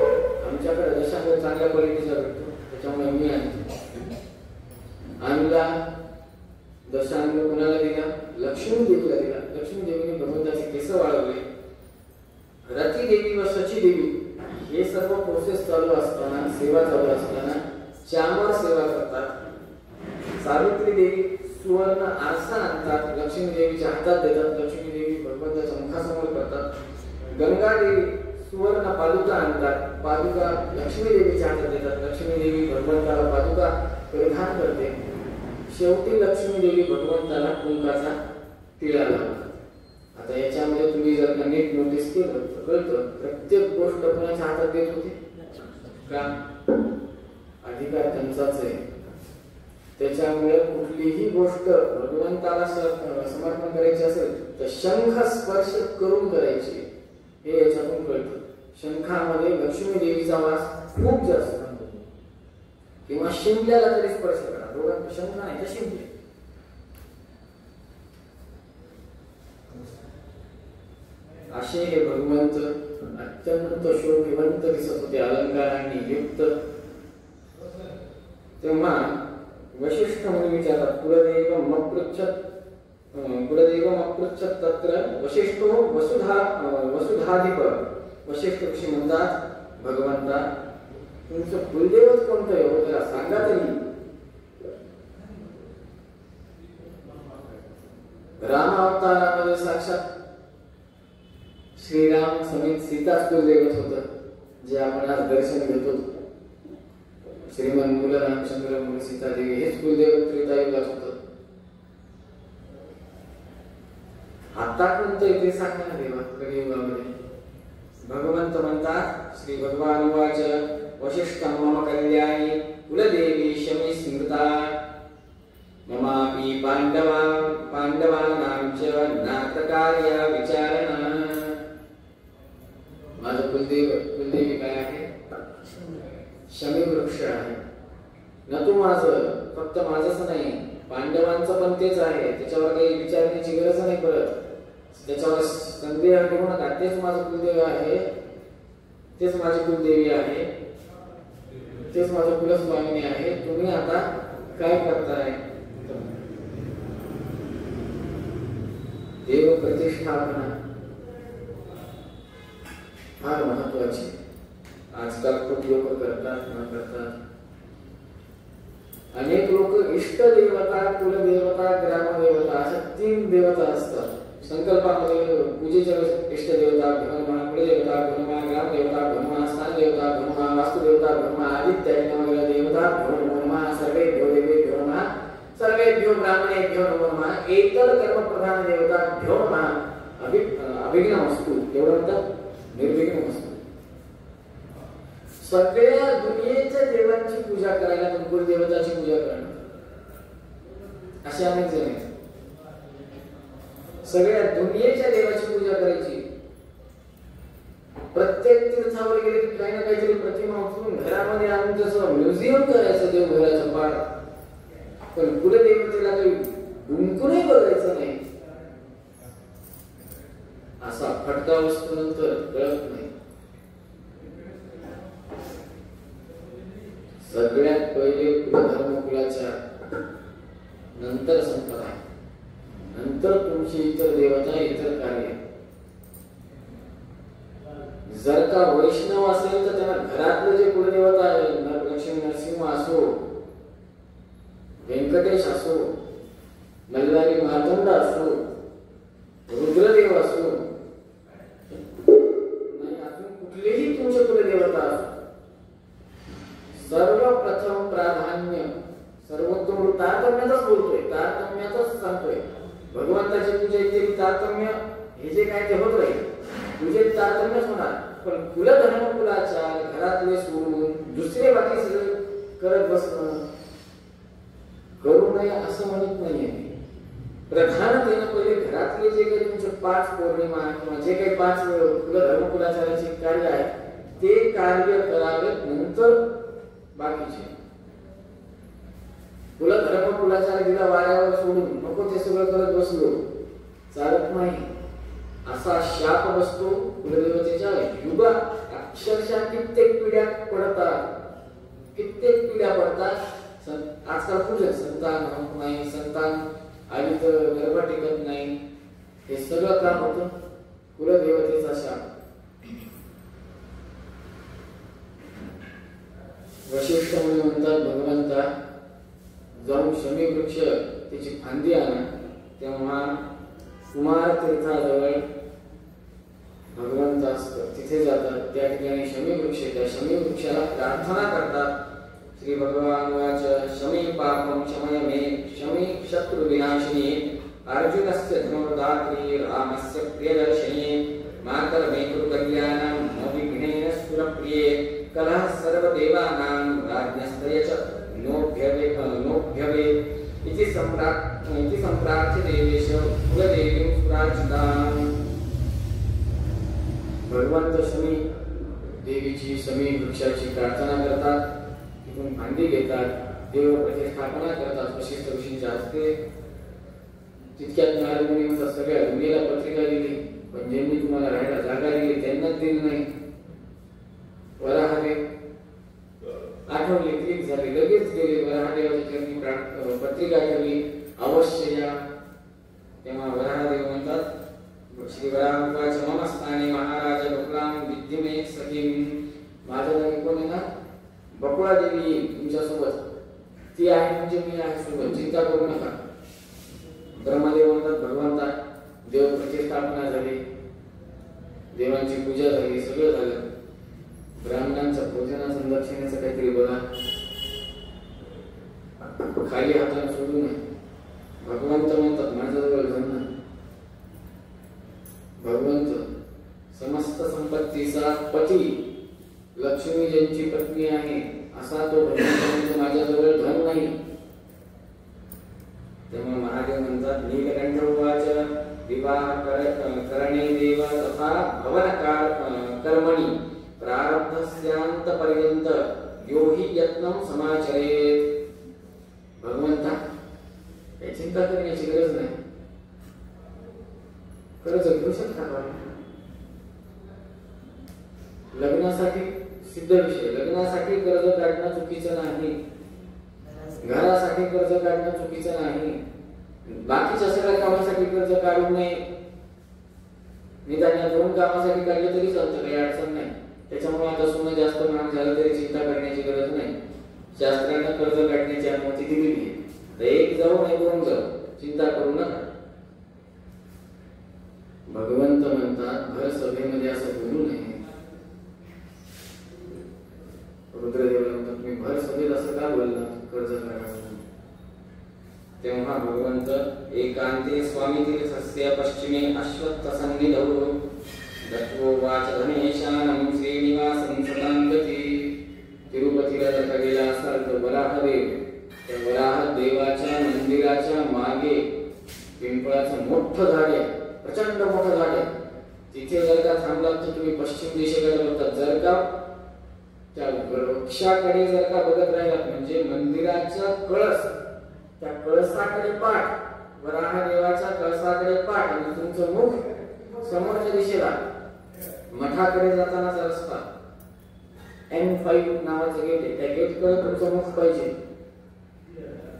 आमच्याकडे दशांग चांगल्या क्वालिटीचा भेटतो, त्याच्यामुळे मी आणला. दशांग कोणाला दिला? लक्ष्मी देवीला दिला. लक्ष्मी देवीने भगवंताचे केस वाढवले. रती देवी व शची देवी हे सर्व प्रोसेस चालू असताना, सेवा चालू असताना चामर सेवा करतात. सावित्री देवी सुवर्ण आरसा आणतात, लक्ष्मी देवीच्या हातात देतात. लक्ष्मी देवी भगवंताच्या मुखासमोर करतात. गंगा देवी सुवर्ण पादुका आणतात, पादुका लक्ष्मी देवीच्या हातात देतात. लक्ष्मी देवी भगवंताला पादुका परिधान करते. शेवटी लक्ष्मी देवी भगवंताला कुंकाचा टिळा लावतात. आता याच्यामध्ये तुम्ही जर का नीट नोटीस केलं तर कळतं, प्रत्येक गोष्ट कोणाच्या हातात देत होते का? अधिकार त्यांचाच आहे. त्याच्यामुळे कुठलीही गोष्ट भगवंताला समर्पण करायची असेल तर शंख स्पर्श करून करायची, हे याच्यातून कळतं. शंखामध्ये लक्ष्मी देवीचा वास खूप जास्त. किंवा शिंपल्याला तरी स्पर्श करा, दोघांत शंका नाही तर शिंपले. असे हे भगवंत अत्यंत शोभिवंत दिसत होते, अलंकारांनी युक्त. तेव्हा वशिष्ठ मुनी विचारतात, कुलदेवम अपृच्छत तत्र वशिष्ठो वसुधाधिप. वशिष्ठ ऋषी म्हणतात, भगवंता तुमचं कुलदैवत कोणतं आहे हो, त्याला सांगा तरी. राम अवतारामध्ये साक्षात श्रीराम समेत सीताच कुलदैवत होतं, जे आपण आज दर्शन घेतो. श्रीमन मूल रामचंद्र मूल सीतादेवी हेच कुलदैवत त्रेतायुगात होतं. आता कोणतं इथे सांगा ना देवा कलियुगामध्ये. भगवंत म्हणतात, श्री भगवान उवाच, वशिष्ठं मम कल्याणी कुलदेवी शमी स्मृता. ममापि पांडवानां च नाटकार्य विचारणा. माझं कुलदेवी काय आहे? शमी वृक्ष आहे. न तू माझं, फक्त माझंच नाही पांडवांचं पण तेच आहे, त्याच्यावर काही विचारण्याची गरज नाही पडत, त्याच्यावर संदेह करू नका. तेच माझं कुलदेव आहे, तेच माझी कुलदेवी आहे, तेच माझं कुलस्वामिनी आहे. तुम्ही आता काय करताय? देव प्रतिष्ठापना फार महत्वाची. आजकाल खूप लोक करतात न करतात. अनेक लोक इष्ट देवता, कुलदेवता, ग्रामदेवता अशा 3 देवता असतात. संकल्पामध्ये पूजेच्या इष्ट देवता भगवान, कुलदेवता भगवान, ग्रामदेवता भगवान, स्थानदेवता भगवान, वास्तुदेवता भगवान, आदित्य नमः देवता भगवान, सर्वेभ्यो देवेभ्यो नमः, सर्वेभ्यो ब्राह्मणेभ्यो नमः, एकल कर्म प्रधान देवता भ्यो नमः, अभिघ्नमस्तु. एवढं म्हणतात, निर्विघ्नमस्तु. सगळ्या दुनियेच्या देवांची पूजा करायला पण कुलदेवताची पूजा करणं, असे अनेक जण आहेत. सगळ्या दुनियेच्या देवाची पूजा करायची. प्रत्येक तीर्थावर गेले की काही ना काहीतरी प्रतिमा उचलून घरामध्ये आणून त्याचं म्युझियम करायचं देवघराचं पाड. पण कुलदेवतेला काही गुंतूनही बघायचं नाही, असा फटका वस्तू नंतर कळत नाही. सगळ्यात पहिले कुलधर्म कुलाच्या, नंतर संप्रदाय, नंतर तुमची इतर देवता, इतर कार्य. जर का वैष्णव असेल तर त्यांना घरातलं जे कुलदेवता आहे, लक्ष्मी नरसिंह असो, व्यंकटेश असो, मल्हारी मार्तंड असो, रुद्रदेव असो, नाही अजून कुठलेही तुमचे कुलदेवता असो, सर्वप्रथम प्राधान्य, सर्वोत्तम तारतम्यातच बोलतोय, तारतम्यातच सांगतोय. भगवंताची पूजा इथे तारतम्य हे जे काय ते होत राहील, पूजेत तारतम्यच होणार. पण कुलधर्म कुलाचार घरातले सोडून दुसरे बाकी सगळे करत बसणं करू नये असं म्हणत नाहीये. प्रधानतेनं पहिले घरातले जे काही तुमचे 5 पौर्णिमा किंवा जे काही 5 कुलधर्म कुलाचाराचे कार्य आहे ते कार्य करावे, नंतर बाकीचे. कुलधर्म कुलाचार दिला वाऱ्यावर सोडून नको ते सगळं करत बसलो चालत नाही. असा शाप बसतो कुलदेवतेच्या युगा. अक्षरशः कित्येक पिढ्या पडतात, कित्येक पिढ्या पडतात. आजकाल पूजन संतान होत नाही, संतान आली तर गर्भ टिकत नाही. हे सगळं काम होतं कुलदेवतेचा शाप. वशिष्ठ मुनी म्हणतात, भगवंता जाऊन शमी वृक्ष त्याची फांदी आणा. तेव्हा कुमार तीर्थाजवळ भगवंत असतं, तिथे जातात. त्या ठिकाणी शमी वृक्ष, त्या शमी वृक्षाला प्रार्थना करतात. श्री भगवान वाच, शमी पापम शमय मे, शमी शत्रु विनाशिनी, अर्जुनस्य धनुर्धात्री, रामस्य प्रियदर्शिनी, मातर मे कुरु कल्याणं, अविघ्नेन सुरप्रिये, कलह सर्वदेवानां, राज्ञस्तय च नोभ्यवे इति संप्रार्थ्य देवेश कुलदेवीं सुराजितां. भगवंत शमी देवीची, शमी वृक्षाची प्रार्थना करतात. तिथून फांदी घेतात, देव प्रतिष्ठापना करतात वशिष्ठ ऋषींच्या हस्ते. तितक्यात नारद मुनी म्हणतात सगळ्या दुनियेला पत्रिका दिली, पण ज्यांनी तुम्हाला राहायला जागा दिली त्यांनाच दिली नाही. वराहदेव आठवले, क्लिक झाले, लगेच गेले वराहदेवाच्या चरणी पत्रिका ठेवली, अवश्य या. तेव्हा वराहदेव म्हणतात श्री वराहवाच ममस्थाने महाराज बकुळां विद्यमे सखीं. माझ्या जागी कोण आहे ना, बकुळा देवी तुमच्या सोबत, ती आहे म्हणजे मी आहे सोबत, चिंता करू नका. ब्रह्मदेव म्हणतात भगवंता देव प्रतिष्ठापना झाली, देवांची पूजा झाली, सगळं झालं. ब्राह्मणांच्या भोजनाचं दक्षिणेचं काहीतरी बघा, खाली हाताने सोडू नये. भगवंत म्हणतात माझ्याजवळ धन. भगवंत समस्त संपत्तीचा पती, लक्ष्मी ज्यांची पत्नी आहे असा तो भगवंत माझ्याजवळ धन नाही. तेव्हा महादेव म्हणतात नीलकंठ उवाच विवाह करणे देव तथा भवन कर्मणी प्रारब्धस्यांत पर्यंत यो हि यत्नं समाचरेत. भगवंता काही चिंता करण्याची गरज नाही, कर्ज घेऊ शकता का? लग्नासाठी सिद्ध विषय, लग्नासाठी कर्ज काढणं चुकीचं नाही, घरासाठी कर्ज काढणं चुकीचं नाही, बाकीच्या सगळ्या कामासाठी कर्ज काढू नये. निदान या दोन कामासाठी काढले तरी चालतं, काही अडचण नाही. त्याच्यामुळे आता सोनं जास्त महाग झालं तरी चिंता करण्याची गरज नाही. शास्त्राने कर्ज काढण्याची अनुमती दिलेली आहे. तर एक जाऊ नाही दोन जाऊ, चिंता करू नका. भगवंत म्हणतात भर सभेमध्ये असं बोलू नये. रुद्रदेव म्हणतात मी भर सभेत असं का बोलला कर्ज काढावं. तेव्हा भगवंत एकांते स्वामी तीर्थस्य पश्चिमे अश्वत्थ सन्निधौ दत्तो वाच धनेशानं श्रीनिवासं सदांगती. तिरुपतीला जर का गेला असाल तर वराहदेव, त्या वराह देवाच्या मंदिराच्या मागे पिंपळाचं मोठं झाड आहे, प्रचंड मोठं झाड आहे. तिथे जर का थांबलात तर तुम्ही पश्चिम दिशेकडे बघतात. जर का त्या वृक्षाकडे जर का बघत राहिलात म्हणजे मंदिराचा कळस, त्या कळसाकडे पाठ, वराह देवाच्या कळसाकडे पाठ आणि तुमचं मुख समोरच्या दिशेला. मठाकडे जातानाचा रस्ता N5 नावाचं गेट आहे, त्या गेटकडे तुमचं मुख पाहिजे.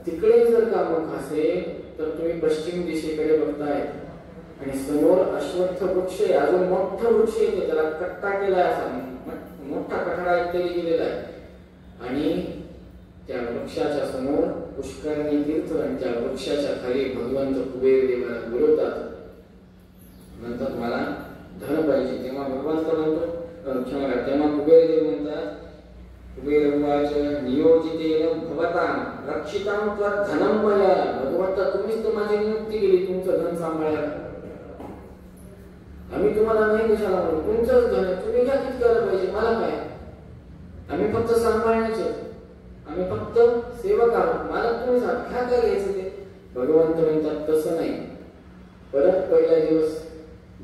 तिकडे जर का मुख असेल तर तुम्ही पश्चिम दिशेकडे बघताय आणि समोर अश्वत्थ वृक्ष आहे, अजून मोठं वृक्ष आहे, त्याला कट्टा केलाय, असा मोठा कठडा इत्यादी केलेला आहे. आणि त्या वृक्षाच्या समोर पुष्करणी तीर्थ आणि त्या वृक्षाच्या खाली भगवंत कुबेर देवाला बोलवतात, म्हणतात मला धन पाहिजे. तेव्हा भगवंत म्हणतो क्षमा करा, तेव्हा कुबेर देव म्हणतात कुबेर उवाच नियोजितेन भवतां रक्षितां त्वद्धनं मया. भगवंत तुम्हीच तर माझी नियुक्ती केली तुमचं धन सांभाळायला, आम्ही तुम्हाला नाही कशाला म्हणू, तुमचंच धन आहे, तुम्ही घ्या किती पाहिजे, मला काय, आम्ही फक्त सांभाळण्याचे, आम्ही फक्त सेवक आहोत, मला तुम्ही घ्या काय घ्यायचं ते. भगवंत म्हणतात तसं नाही. परत पहिला दिवस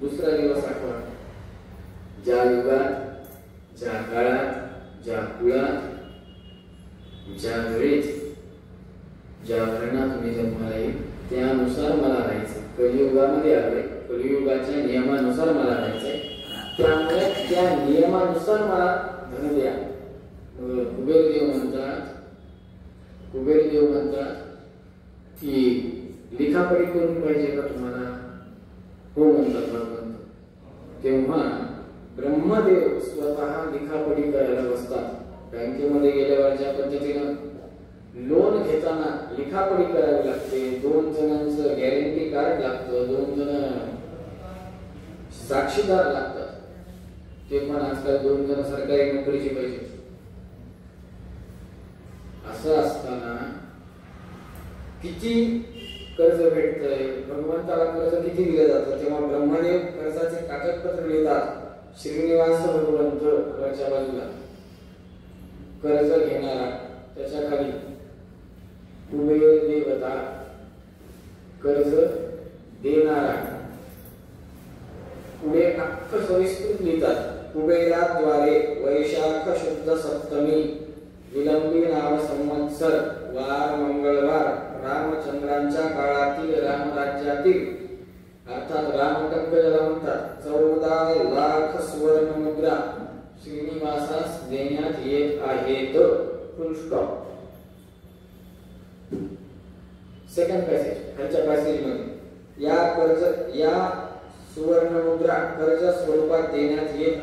दुसरा दिवस आठवा. ज्या युगात, ज्या काळात, ज्या कुळात, ज्या वेळेत, ज्या वर्णात तुम्ही जन्माला येईल त्यानुसार मला राहायचं. कलियुगामध्ये आले, कलियुगाच्या नियमानुसार मला राहायचंय, त्यामुळे त्या नियमानुसार मला धन द्या. कुबेर देव म्हणतात की लिखापडी करून पाहिजे का तुम्हाला? हो म्हणतात भगवंत. तेव्हा ब्रह्मदेव स्वतः लिखापडी करायला बसतात. बँकेमध्ये गेल्यावर ज्या पद्धतीनं लोन घेताना लिखापडी करावी लागते, 2 जणांचं गॅरंटी कार्ड लागतं, 2 जण साक्षीदार लागतात, ते पण आजकाल 2 जण सरकारी नोकरीची पाहिजे. असं असताना किती कर्ज भेटतंय, भगवंताला कर्ज किती दिलं जातं, तेव्हा ब्रह्मदेव कर्जाचे कागदपत्र लिहितात. श्रीनिवास भगवंत वरच्या बाजूला, कर्ज घेणारा त्याच्या खाली कुबेर देवता, कर्ज देणारा. पुढे अख्ख सविस्तर लिहितात कुबेराद्वारे वैशाख शुद्ध सप्तमी विलंबी नाव संवत्सर वार मंगळवार रामचंद्रांच्या काळातील रामराज्यातील अर्थात रामटंक ज्याला म्हणतात 14 लाख सुवर्ण मुद्रा श्रीनिवासास देण्यात येत आहेत. फुल स्टॉप. Second passage. खालच्या पॅसेज मध्ये या सुवर्ण मुद्रा कर्ज स्वरूपात देण्यात येत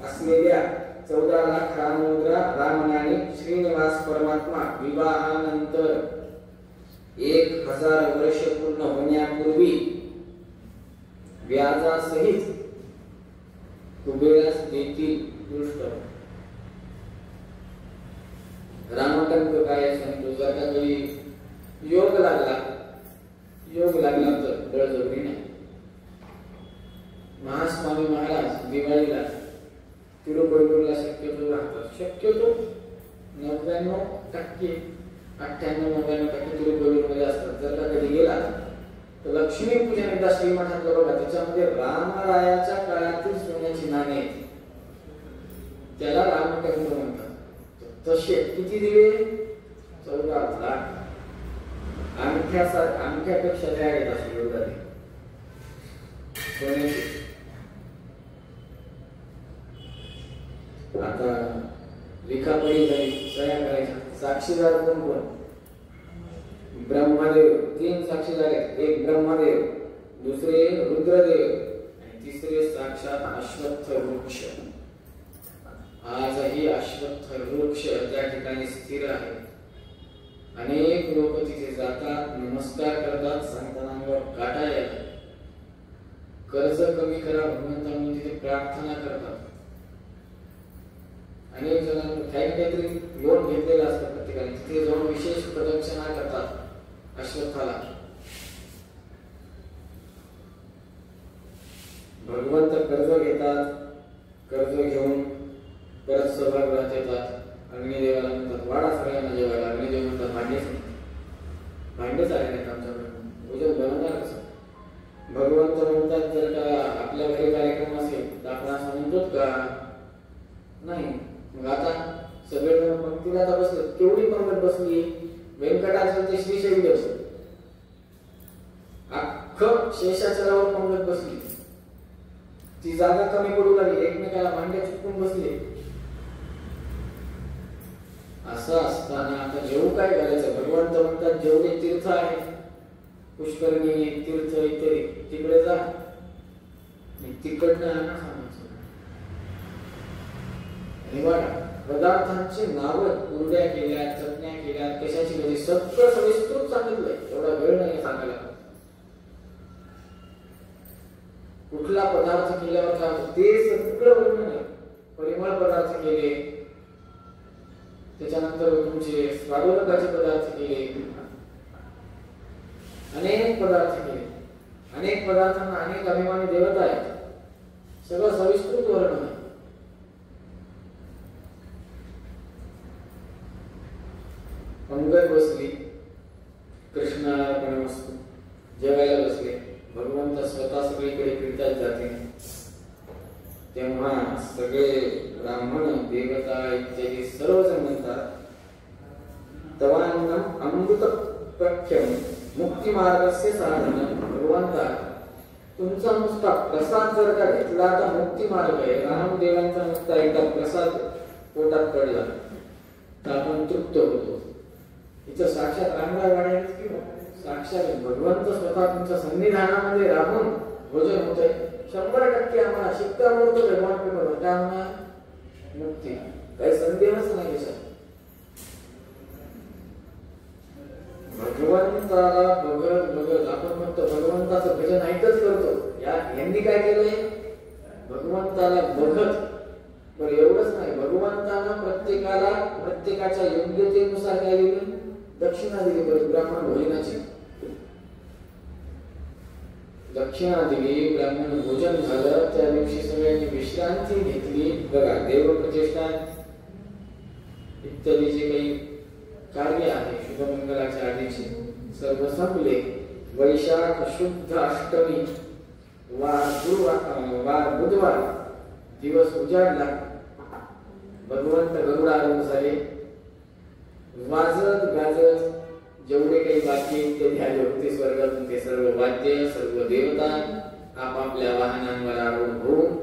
असलेल्या 14 लाख राममुद्रा रामनाणी श्रीनिवास परमात्मा विवाहानंतर 1000 वर्ष पूर्ण होण्यापूर्वी व्याजासहित कुबेरास देतील. रामटंक काय सांगतो, जर का काही योग लागला तर बळजबरी नाही. महास्वामी महाराज दिवाळीला तिरुपतीला शक्यतो राहतात. शक्यतो 99% 98-99% तिरुपतीमध्ये असतात. जर का कधी गेला तर लक्ष्मी पूजन एकदा श्रीमठातलं बघा, त्याच्यामध्ये रामरायाच्या काळातील सोन्याची नाणी आहेत, त्याला रामटंक म्हणतात. तसे किती दिले? 14 लाख. अंगठ्यापेक्षा त्या आहेत अशी योगाने सोन्याची. आता लिखापडी झाली, सह्या करायच्या. साक्षीदार कोण कोण? ब्रह्मदेव. 3 साक्षीदार आहेत. एक ब्रह्मदेव, दुसरे रुद्रदेव आणि तिसरे साक्षात अश्वत्थ वृक्ष. आजही अश्वत्थ वृक्ष त्या ठिकाणी स्थिर आहे. अनेक लोक तिथे जातात, नमस्कार करतात, संतांवर काटा येतात, कर्ज कमी करा भगवंता म्हणून तिथे प्रार्थना करतात. अनेक जणांनी काहीतरी लोन घेतलेलं असतं प्रत्येकाने, तिथे जाऊन विशेष प्रदक्षिणा करतात अश्वत्थाला. भगवंत कर्ज घेतात, कर्ज घेऊन परत सभागृहात येतात. अग्निदेवाला म्हणतात वाडा सगळ्यांना जेवायला. अग्निदेव म्हणतात भांडेच आले नाहीत आमच्याकडे, पूजन बनवणार कसं? भगवंत म्हणतात जर का आपल्या घरी कार्यक्रम असेल तर आपण असं म्हणतो का? नाही. मग आता सगळे पंक्तीला आता बसले. केवढी पंगत बसली? व्यंकटाचलचे श्रीशैल बसले, अख्खं शेषाचलावर पंगत बसली. ती जागा कमी पडू लागली, एकमेकाला भांडे चुकून बसले. असं असताना आता जेवू काय करायचं? भगवंत म्हणतात जेवढे तीर्थ आहे, पुष्करणी तीर्थ इत्यादी, तिकडे जा, तिकडनं पदार्थांची नावं कुरड्या केल्या, चटण्या केल्या, कशाची कधी सगळं सविस्तृत सांगितलंय. एवढा वेळ नाही सांगायला. कुठला पदार्थ केल्यावर काय ते सगळं वर्णन आहे. परिमळ पदार्थ केले, त्याच्यानंतर तुमचे स्वादोदकाचे पदार्थ केले, अनेक पदार्थ केले. अनेक पदार्थांना अनेक अभिमानी देवता आहेत. सगळं सविस्तृत वर्णन आहे. पंगत बसली, कृष्णार्पणमस्तु, जेवायला बसले. भगवंत स्वतः सगळीकडे फिरतात जाते. तेव्हा सगळे ब्राह्मण देवता इत्यादी सर्वजण म्हणतात तवान्नम अमृत प्रख्यम मुक्ती मार्गस्य साधन. भगवंता तुमचा नुसता प्रसाद जर का घेतला तर मुक्ती मार्ग आहे. रामदेवांचा नुसता एकदा प्रसाद पोटात पडला तर आपण तृप्त होतो. इथं साक्षात रामराय वाढायला किंवा साक्षात भगवंत स्वतः तुमच्या सन्निधानामध्ये राहून भोजन होतंय. 100% आम्हाला शिक्कामोर्तब भगवान काय होणार? मुक्ती. काही संदेहच नाही त्याच्यात. भगवंताला बघत आपण फक्त भगवंताचं भजन ऐकत करतो. यांनी काय केलंय? भगवंताला बघत. पण एवढंच नाही, भगवंतानं प्रत्येकाच्या योग्यतेनुसार काय दिली? दक्षिणा दिली. ब्राह्मण भोजनाची दक्षिणा दिली. ब्राह्मण भोजन झालं. त्या दिवशी सगळ्यांनी विश्रांती घेतली. बघा देवप्रतिष्ठा इत्यादी जे काही कार्य आहे शुभमंगलाच्या आधीचे सर्व संपले. वैशाख शुद्ध अष्टमी वार बुधवार दिवस उजाडला. भगवंत गरुडारूढ झाले. वाजत गाजत जेवढे काही वाद्य इत्यादी आले होते स्वर्गातून ते सर्व वाद्य सर्व देवता आपापल्या वाहनांवर आरूढ होऊन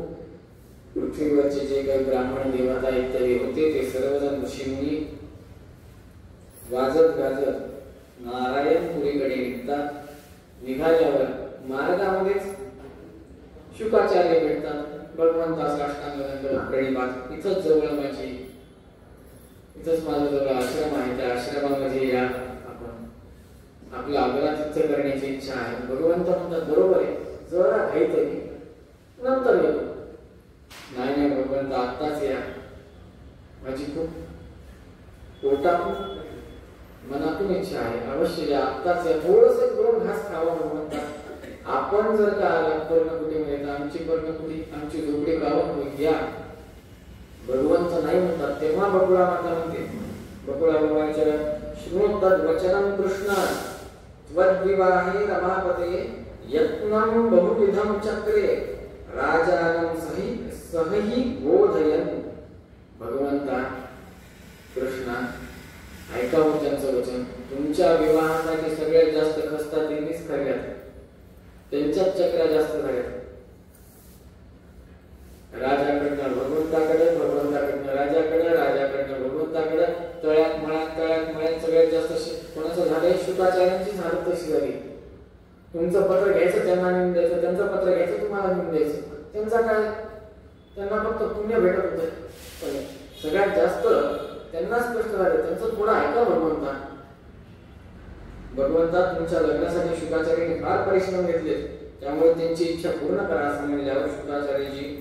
पृथ्वीवरचे जे काही ब्राह्मण देवता इत्यादी होते ते सर्वजण ऋषींनी वाजत गाजत नारायणपुरीकडे निघतात. निघाल्यावर मार्गामध्येच शुकाचार्य भेटतात. भगवंता साष्टांग प्रणिपात. इथंच जवळ माझी इथंच माझा जवळ आश्रम आहे. त्या आश्रमामध्ये या आपण आपला अग्रातिथ्य करण्याची इच्छा आहे. भगवंत म्हणतात बरोबर आहे, जरा काहीतरी नंतर येतो. नाही नाही भगवंत आत्ताच या, माझी खूप पोटातून मनातून इच्छा आहे, अवश्य या, आत्ताच या. थोडस 2 घास खावा भगवंता. आपण जर का पर्णकुटीमध्ये तर आमची पर्णकुटी आमची झोपडी गावात घ्या. भगवंत नाही म्हणतात. तेव्हा बकुळा माता म्हणते, बकुळा भगवानच्या श्रोतात वचनम कृष्ण त्वद्विवाहे रमापते यत्नम बहुविधम चक्रे राजानं सही बोधयन. भगवंता कृष्णा ऐकावं त्यांचं वचन. तुमच्या विवाहासाठी सगळ्यात जास्त खस्ता त्यांनीच खाल्ल्यात, त्यांच्याच चक्रा जास्त झाल्यात. राजाकडनं भगवंताकडे, भगवंताकडनं राजाकडे, राजाकडनं भगवंताकडे, तळ्यात मळ्यात सगळ्यात जास्त कोणाचं झालंय? शुकाचार्यांची हालत तशी झाली. तुमचं पत्र घ्यायचं त्यांना नेऊन द्यायचं, त्यांचं पत्र घ्यायचं तुम्हाला नेऊन द्यायचं. त्यांचा काय? त्यांना फक्त पुण्य भेटत होतं, पण सगळ्यात जास्त त्यांनाच कष्ट झाले. त्यांचं थोडं ऐका भगवंता. भगवंता तुमच्या लग्नासाठी शुकाचार्यांनी फार परिश्रम घेतले, त्यामुळे त्यांची इच्छा पूर्ण करा असं म्हणल्यावर शुकाचार्यजी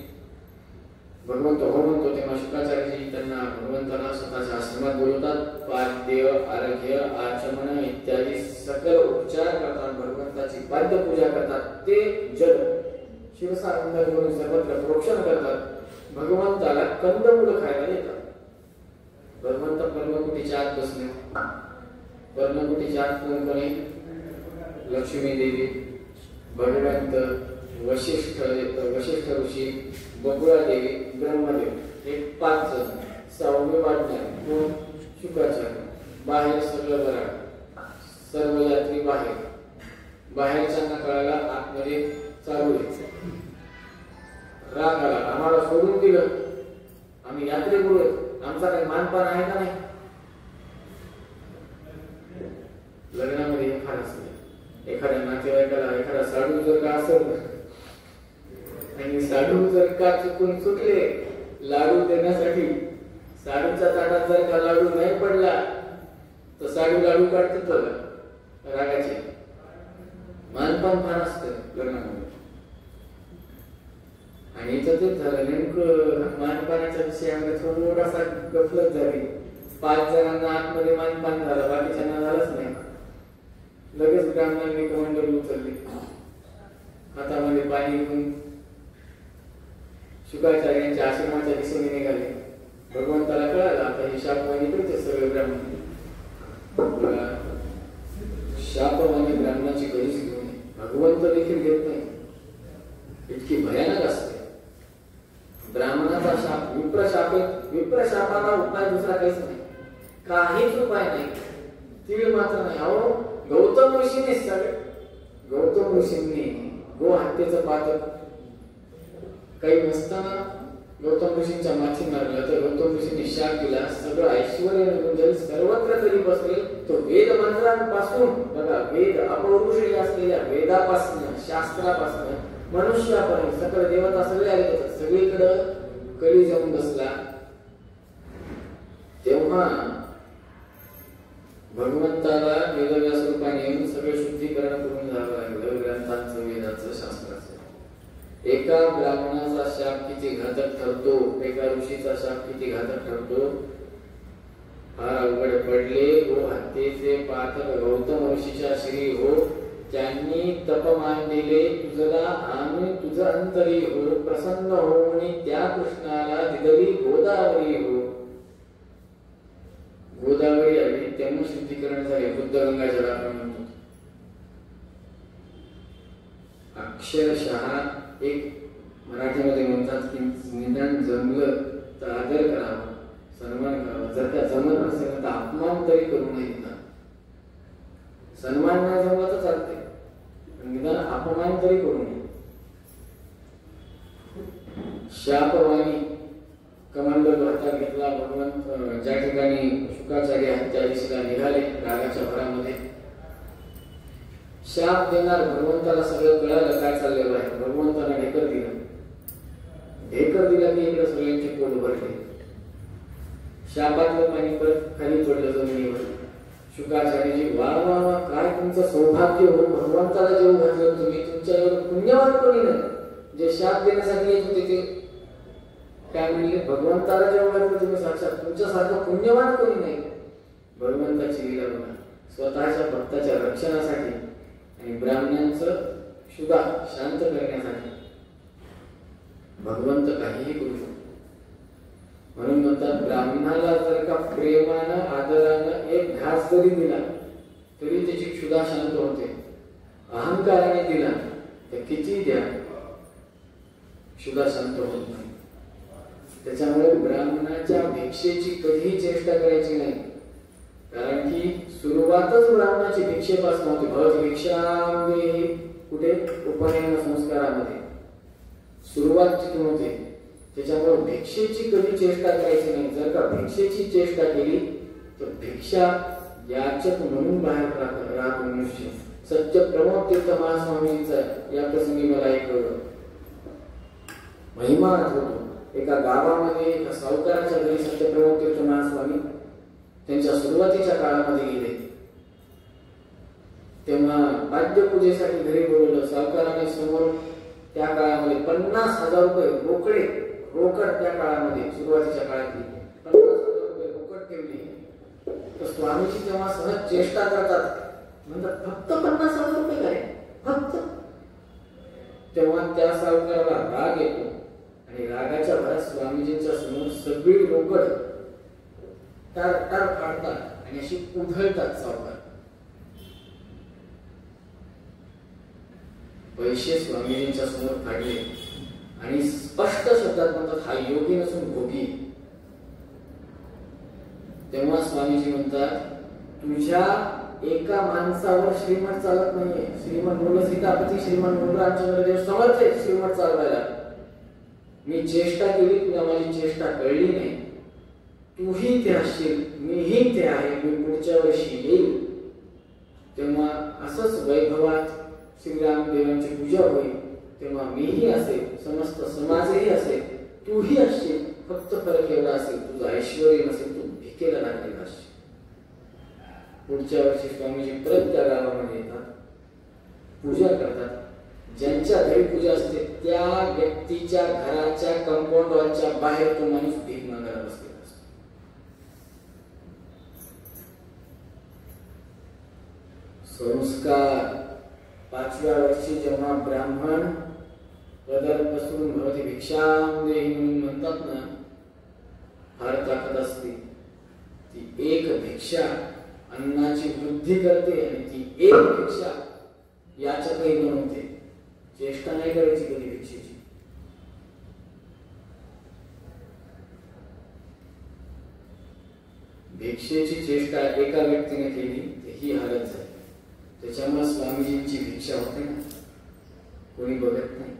भगवंत हो म्हणतो. तेव्हा शुकाचार्यजी त्यांना भगवंताला स्वतःच्या आश्रमात बोलवतात. पाद्य आरोग्य आचमन इत्यादी सकल उपचार करतात. भगवंताची पाद्य पूजा करतात. ते जल शिवसानंद करून सर्वत्र प्रोक्षण करतात. भगवंताला कंदमुळं खायला देतात. भगवंत पर्णकुटीच्या आत बसले. पर्णकुटीच्या आत कोण कोणी? लक्ष्मी देवी, भगवंत, वशिष्ठ ऋषी, बकुळा देवी, ब्रह्मदेव, हे 5 जण. 6वे वाढणार कोण? शुकाचार्य. बाहेर सगळं बरं, सर्व यात्री बाहेरच्यांना कळायला आतमध्ये चालू आहे. राग आला, आम्हाला सोडून दिलं, आम्ही यात्रे बोलू, आमचा काही मानपान आहे का नाही? लग्नामध्ये फार असते. एखाद्या नातेवाईकाला एखादा साडू जर का असेल आणि साडू जर का चुकून सुटले लाडू देण्यासाठी, साडूच्या ताटात जर का लाडू नाही पडला तर साडू लाडू काढते तर रागाचे. मानपान फार असतं लग्नामध्ये. आणि इथं तेच झालं नेमकं. मानपानाच्या विषयामध्ये थोडासा गफलत झाली. 5 जणांना आतमध्ये मानपान झालं, बाकीच्यांना झालंच नाही. लगेच ब्राह्मणांनी कमंडल उचलली, हातामध्ये पाणी घेऊन शुकाचार्यांच्या आश्रमाच्या दिशेने निघाले. भगवंताला कळालं आता हे शापवाणी करते सगळे ब्राह्मण. शापवाणी ब्राह्मणाची कधीच घेऊ नये. भगवंत देखील घेत नाही, इतकी भयानक असते. ब्राह्मणाचा शाप विप्रशापाला उपाय दुसरा काहीच नाही, काहीच उपाय नाही. तीळ मात्र नाही. अहो गौतम ऋषींनी गो हत्येचं पातक काही नसताना गौतम ऋषींच्या माथी मारलं तर गौतम ऋषींनी शाप दिला. सगळं ऐश्वर्य निघून जाईल, सर्वत्र तरी बसले. तो वेद मंत्रांपासून बघा, वेद अपौरुषेय असलेल्या वेदापासून, शास्त्रापासून मनुष्यापर्यंत सकल देवता सगळे आले होते. सगळीकडं कली जाऊन बसला. तेव्हा भगवंताला वेदव्यास रूपाने येऊन सगळं शुद्धीकरण करून जावं लागलं ग्रंथांचं, वेदाचं, शास्त्राचं. एका ब्राह्मणाचा शाप किती घातक ठरतो, एका ऋषीचा शाप किती घातक ठरतो, फार अवघड पडले. गो हत्येचे पातक गौतम ऋषीच्या श्री हो, त्यांनी तपमान दिले तुझला आणि तुझ अंतरी हो, प्रसन्न होऊन त्या कृष्णाला दिदली गोदावरी हो. गोदावरी आली तेव्हा शुद्धीकरण झाले. बुद्धगंगा ज्याला आपण म्हणतो. अक्षरशः एक मराठीमध्ये म्हणतात की निदान जमलं तर आदर करावा. सन्मान करावा. जर का जमत नसेल तर अपमान तरी करू नये. निदान सन्मान नाही जमला तर चालते, पण निदान अपमान तरी करू नये. शापवाणी कमांडर हातात घेतला. भगवंत ज्या ठिकाणी शुकाचार्य हत्या दिशेला निघाले रागाच्या भरामध्ये, शाप देणार भगवंताला सगळं कळालं काय चाललेलं आहे. भगवंताला ढेकर दिलं. ढेकर दिला की इकडे सगळ्यांचे पोट भरले. शापातलं पाणी परत खाली पडलं जमिनीवर. शुकाचार्यजी वा वा वा, काय तुमचं सौभाग्य हो, भगवंताला जेवण घातलं तुम्ही. तुमच्यावर पुण्यवान कोणी नाही. जे शाप देण्यासाठी येत होते ते काय म्हणले, भगवंताला जेवण घातलं तुम्ही साक्षात, तुमच्यासारखं पुण्यवान कोणी नाही. भगवंताची लीला बघा. स्वतःच्या भक्ताच्या रक्षणासाठी आणि ब्राह्मणांचं शुभा शांत करण्यासाठी भगवंत काहीही करू शकतो. म्हणून म्हणतात ब्राह्मणाला जर का प्रेमानं आदरानं एक घास जरी दिला तरी त्याची क्षुधा शांत होते. अहंकाराने दिला तर किती द्या, क्षुधा शांत होत नाही. त्याच्यामुळे ब्राह्मणाच्या भिक्षेची कधीही चेष्टा करायची नाही. कारण की सुरुवातच ब्राह्मणाची भिक्षेपासून होती. भवत भिक्षांदेहि कुठे उपनयन संस्कारामध्ये सुरुवात तिथून होते. त्याच्यामुळे भिक्षेची कधी चेष्टा करायची नाही. जर का भिक्षेची चेष्टा केली तर भिक्षा याचक म्हणून बाहेर राहत मनुष्य. सत्य प्रमोद तीर्थ महास्वामींचा या प्रसंगी मला एक महिमा आठवतो. एका गावामध्ये एका सावकाराच्या घरी सत्य प्रमोद तीर्थ महास्वामी त्यांच्या सुरुवातीच्या काळामध्ये गेले. तेव्हा पाद्यपूजेसाठी घरी बोलवलं. सावकाराने समोर त्या काळामध्ये 50,000 रुपये रोकड त्या काळामध्ये सुरुवातीच्या काळातली 50,000 रुपये रोकड ठेवली. तर स्वामीजी तेव्हा सहज चेष्टा करतात, म्हणतात फक्त 50,000 रुपये काय फक्त. तेव्हा त्या सावकाराला राग येतो आणि रागाच्या भरात स्वामीजींच्या समोर सगळी रोकड टार फाडतात आणि अशी उधळतात. सावकार पैसे स्वामीजींच्या समोर काढले आणि स्पष्ट शब्दात म्हणतात हा योगी नसून भोगी. तेव्हा स्वामीजी म्हणतात तुझ्या एका माणसावर श्रीमंत चालत नाहीये. श्रीमंत मुलं सीतापती, श्रीमंत मुलं रामचंद्रदेव समर्थ आहेत श्रीमंत चालवायला. मी चेष्टा केली, तुला माझी चेष्टा कळली नाही. तूही ते असशील, मीही ते आहे. मी पुढच्या वर्षी येईल तेव्हा असंच वैभवात श्रीरामदेवांची पूजा होईल. तेव्हा मीही असेल, समस्त समाजही असेल, तूही असशील. फक्त फरक एवढा असेल, तुझं ऐश्वर्य नसेल, तू भिकेला लागलेला असशील. पुढच्या वर्षी स्वामीजी परत त्या गावामध्ये येतात, पूजा करतात. ज्यांच्या घरी पूजा असते त्या व्यक्तीच्या घराच्या कंपाऊंड वॉलच्या बाहेर तो माणूस भीक मागायला बसलेला असतो. संस्कार 5व्या वर्षी जेव्हा ब्राह्मण पदरपासून भवती भिक्षांदेहि म्हणून म्हणतात ना, फार ताकद असते. ती एक भिक्षा अन्नाची वृद्धी करते आणि ती एक भिक्षा याचकही बनवते. चेष्टा नाही करायची कधी भिक्षेची. भिक्षेची चेष्टा एका व्यक्तीने केली तर ही हालत झाली. त्याच्यामुळे स्वामीजींची भिक्षा होते ना, कोणी बघत नाही,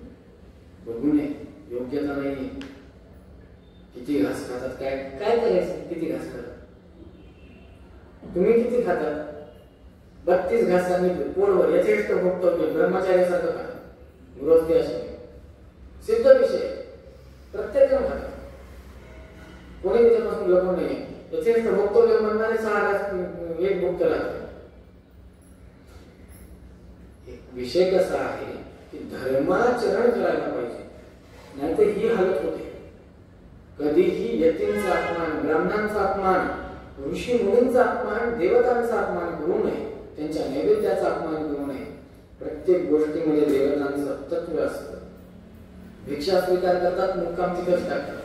बघू नये, योग्यता नाही. किती घास खातात, काय काय करायचं, किती घास खातात तुम्ही, किती खातात? 32 घास सांगितले पोटभर, यथेष्ट भोगतो ब्रह्मचार्यासारखं खातात. गृहस्थी असे सिद्ध विषय, प्रत्येक जण खातात, कोणी त्याच्यापासून लपू नये. यथेष्ट भोगतो म्हणणारे 6 घास एक भोगत राहतात. विषय कसा आहे की धर्माचरण करायला पाहिजे, नाहीतर ही हालत होते. कधीही यतींचा अपमान, ब्राह्मणांचा अपमान, ऋषी मुनींचा अपमान, देवतांचा अपमान करू नये. त्यांच्या नैवेद्याचा अपमान करू नये. प्रत्येक गोष्टीमध्ये देवतांचं तत्व असतं. भिक्षा स्वीकार करतात, मुक्काम तिथंच टाकतात.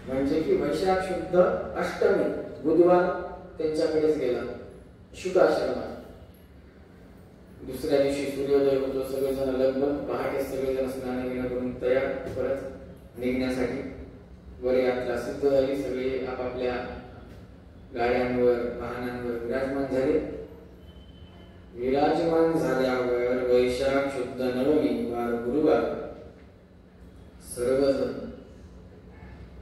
म्हणजे की वैशाख शुद्ध अष्टमी बुधवार त्यांच्याकडेच गेला शुकाश्रमात. दुसऱ्या दिवशी सूर्योदय होतो, सगळेजण लगबग पहाटे सगळेजण स्नान करून तयार परत निघण्यासाठी. वर यात्रा सिद्ध झाली. सगळे आपापल्या गाड्यांवर वाहनांवर विराजमान झाले. विराजमान झाल्यावर वैशाख शुद्ध नवमी वार गुरुवार सर्वजण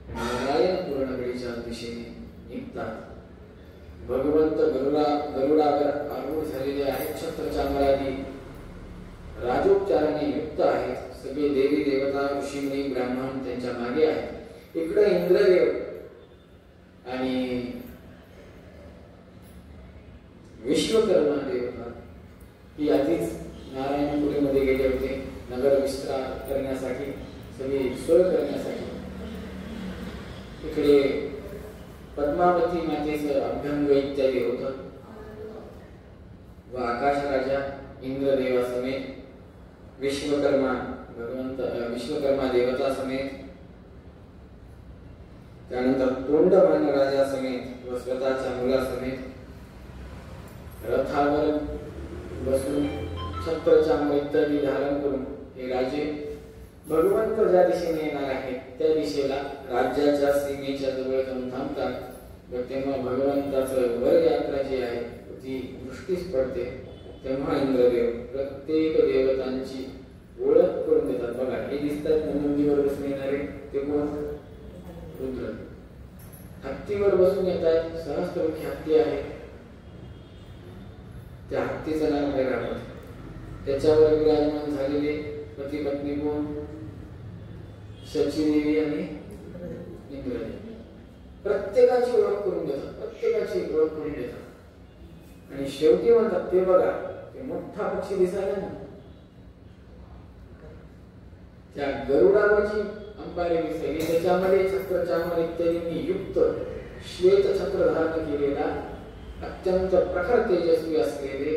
नारायणपूर नगरीच्या दिशेने निघतात. भगवंत गरुडावर आरूढ झालेले आहेत. छत्र चामरादी राजोपचाराने युक्त आहेत. सगळे देवी देवता ऋषीमुनी ब्राह्मण त्यांच्या मागे आहेत. इकडे इंद्रदेव आणि विश्वकर्मा देवता ही आधीच नारायणपुरीमध्ये गेले होते नगर विस्तार करण्यासाठी, सगळी सोय करण्यासाठी. इकडे पद्मावती मातेचं अभ्यंग इत्यादी होतं व आकाश राजा इंद्रदेवा समेत विश्वकर्मा देवता समेत, त्यानंतर तोंडमान राजा समेत व स्वतःच्या मुलासमेत रथावर बसून छत्र चामर इत्यादी धारण करून हे राजे भगवंत ज्या दिशेने येणार आहेत त्या दिशेला राज्याच्या सीमेच्या जवळ जाऊन थांबतात. व तेव्हा भगवंताचं वर यात्रा जी आहे ती दृष्टीस पडते. तेव्हा इंद्रदेव प्रत्येक देवतांची ओळख करून देतात. बघा, हे दिसतात नंदीवर बसून येणारे ते कोण? रुद्र. हत्तीवर बसून येतात, सहस्त्रमुखी हत्ती आहे, त्या हत्तीचं नाव ऐरावत. त्याच्यावर विराजमान झालेले पती पत्नी कोण? शचीदेवी आणि इंद्रदेव. प्रत्येकाची ओळख करून देतात, प्रत्येकाची ओळख करून देतात. आणि शेवटी म्हणतात ते बघा, ते मोठा पक्षी दिसायला ना, त्या गरुडावरची अंबारी दिसली. त्याच्यामध्ये छत्र चामर इत्यादींनी युक्त श्वेत छत्र धारण केलेला अत्यंत प्रखर तेजस्वी असलेले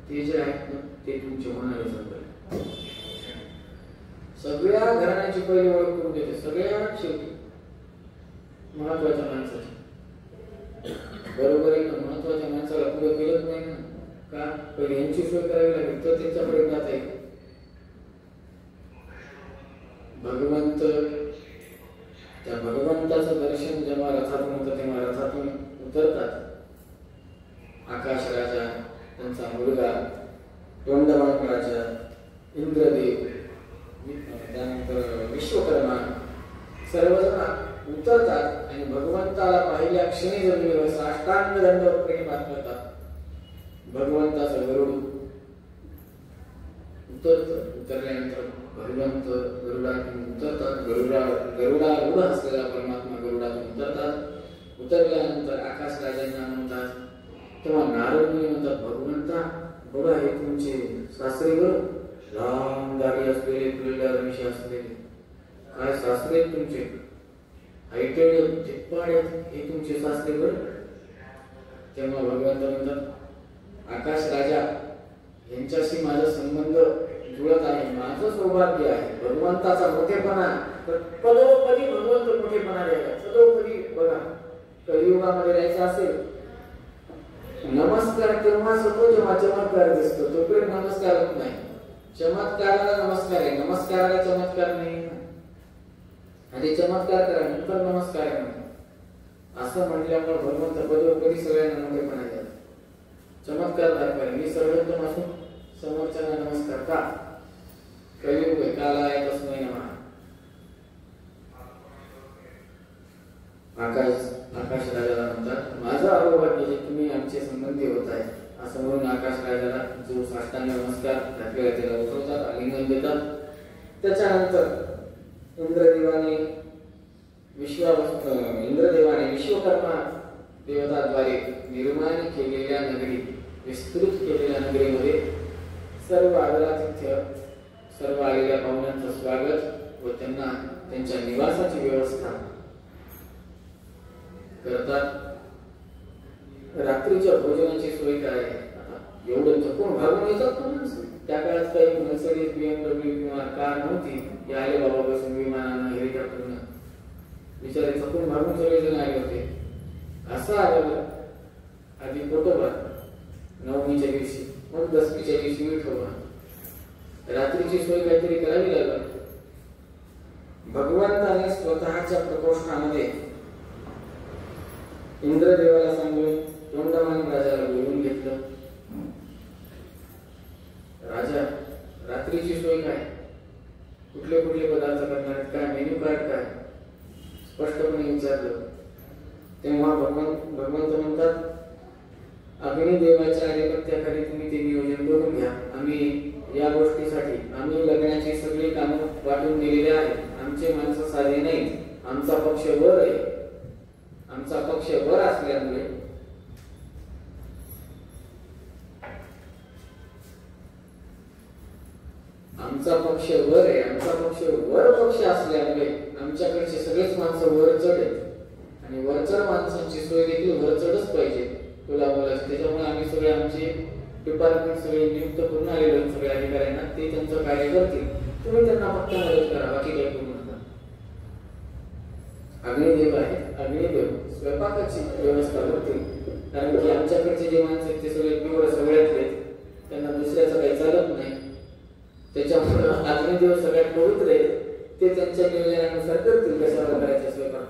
ते जे आहेत ना ते तुमचे होणारे संकल्प. सगळ्या घराण्याची पहिली ओळख करून देते, सगळ्या शेवटी महत्वाच्या माणसाची. बरोबर आहे ना, महत्वाच्या माणसाला पुढे केलंच नाही ना, का पहिले यांची सोय करावी लागेल तर त्याच्याकडे जाता येईल. भगवंत, त्या भगवंताचं दर्शन जेव्हा रथातून होतं तेव्हा रथातून उतरतात आकाश राजा, त्यांचा मुलगा तोंडमान राजा, इंद्रदेव, त्यानंतर विश्वकर्मा, सर्वजण उतरतात आणि भगवंताला पाहिल्या क्षणी जमिनीवर साष्टांग दंडवत प्रेमात करतात. भगवंताचं गरुड उतरल्यानंतर भगवंत गरुडातून उतरतात. गरुडारूढ असलेला परमात्मा गरुडातून उतरतात. उतरल्यानंतर आकाश राजांना म्हणतात, तेव्हा नारद मुनी म्हणतात, भगवंता बघा हे तुमचे सासरे बरं, लांब दाढी असलेले, पिळदार मिशी असलेले, काय सासरे तुमचे, ऐटेडे चिप्पाड हे तुमचे सासरे बरं. तेव्हा भगवंत म्हणतात, आकाश राजा यांच्याशी माझा संबंध जुळत आहे, माझं सौभाग्य आहे. भगवंताचा मोठेपणा, पदोपदी भगवंत मोठेपणा द्यायला, सदोपदी. बघा, कलियुगामध्ये राहायचं असेल नमस्कार तेव्हाच होतो जेव्हा चमत्कार दिसतो, तोपर्यंत नमस्कार होत नाही. चमत्काराला नमस्कार आहे, नमस्काराला चमत्कार नाही. आधी चमत्कार करा नंतर नमस्कार करा असं म्हटल्यामुळे भगवंत पदोपदी सगळ्यांना मोठेपणा द्यायला. चमत्कार दाखवायला, मी सर्वोत्तम असून समोरच्यांना नमस्कार का? कलियुग आहे, काला आहे तस्मै नमः. आकाश राजाला म्हणतात, माझं अहोभाग्य जे तुम्ही आमचे संबंधी होत आहे असं म्हणून आकाश राजाला जो साष्टांग नमस्कार घातलेला त्याला उठवतात, आलिंगन देतात. त्याच्यानंतर इंद्रदेवाने विश्वकर्मा देवताद्वारे निर्माण केलेल्या नगरी, विस्तृत केलेल्या नगरीमध्ये सर्व आदरातिथ्य, सर्व आलेल्या पाहुण्यांचं स्वागत व त्यांना त्यांच्या निवासाची व्यवस्था करतात. रात्रीच्या भोजनाची सोय काय आहे? एवढं थकून भागून येतात ना माणसं. त्या काळात काही मर्सिडीज, BMW किंवा कार नव्हती. हे आले बाबा बसून विमानानं, हेलिकॉप्टरनं, बिचारे थकून भागून सगळे जण आले होते. असं आलं आधी पोटोबा नवमीच्या दिवशी, मग दसमीच्या दिवशी विठोबा. रात्रीची सोय काहीतरी करावी लागल. भगवंताने स्वतःच्या प्रकोष्ठामध्ये इंद्रदेवाला सांगून तोंडमान राजाला बोलवून घेतलं. राजा, रात्रीची सोय काय, कुठले कुठले पदार्थ करणार आहेत, काय मेन्यू कार्ड काय, स्पष्टपणे विचारलं. तेव्हा भगवंत म्हणतात, अग्निदेवाच्या आधिपत्याखाली तुम्ही ते नियोजन करून घ्या. आम्ही या गोष्टीसाठी आम्ही लग्नाची सगळी कामं वाटून दिलेली आहेत. आमचे माणसं साधे नाहीत, आमचा पक्ष वर आहे. आमचा पक्ष वर असल्यामुळे आमचा पक्ष वर आहे. आमचा पक्ष वर पक्ष असल्यामुळे आमच्याकडचे सगळेच माणसं वर चढ आहेत आणि वरचढ माणसांची सोय देखील वरचढच पाहिजे तुला बोलायचं. त्याच्यामुळे आम्ही सगळे आमचे डिपार्टमेंट सगळे नियुक्त करून आलेलो सगळ्या अधिकाऱ्यांना, ते त्यांचं कार्य करतील. तुम्ही त्यांना फक्त मदत करा, बाकी काही करू नका. अग्निदेव आहेत, अग्निदेव स्वयंपाकाची व्यवस्था करतील. कारण की आमच्याकडचे जे माणसं आहेत ते सगळे पिवळ सगळ्यातले, त्यांना दुसऱ्याचं काही चालत नाही. त्याच्यामुळे अग्निदेव सगळ्यात पवित्र आहेत, ते त्यांच्या नियोजनानुसार करतील कशाला करायचं स्वयंपाक.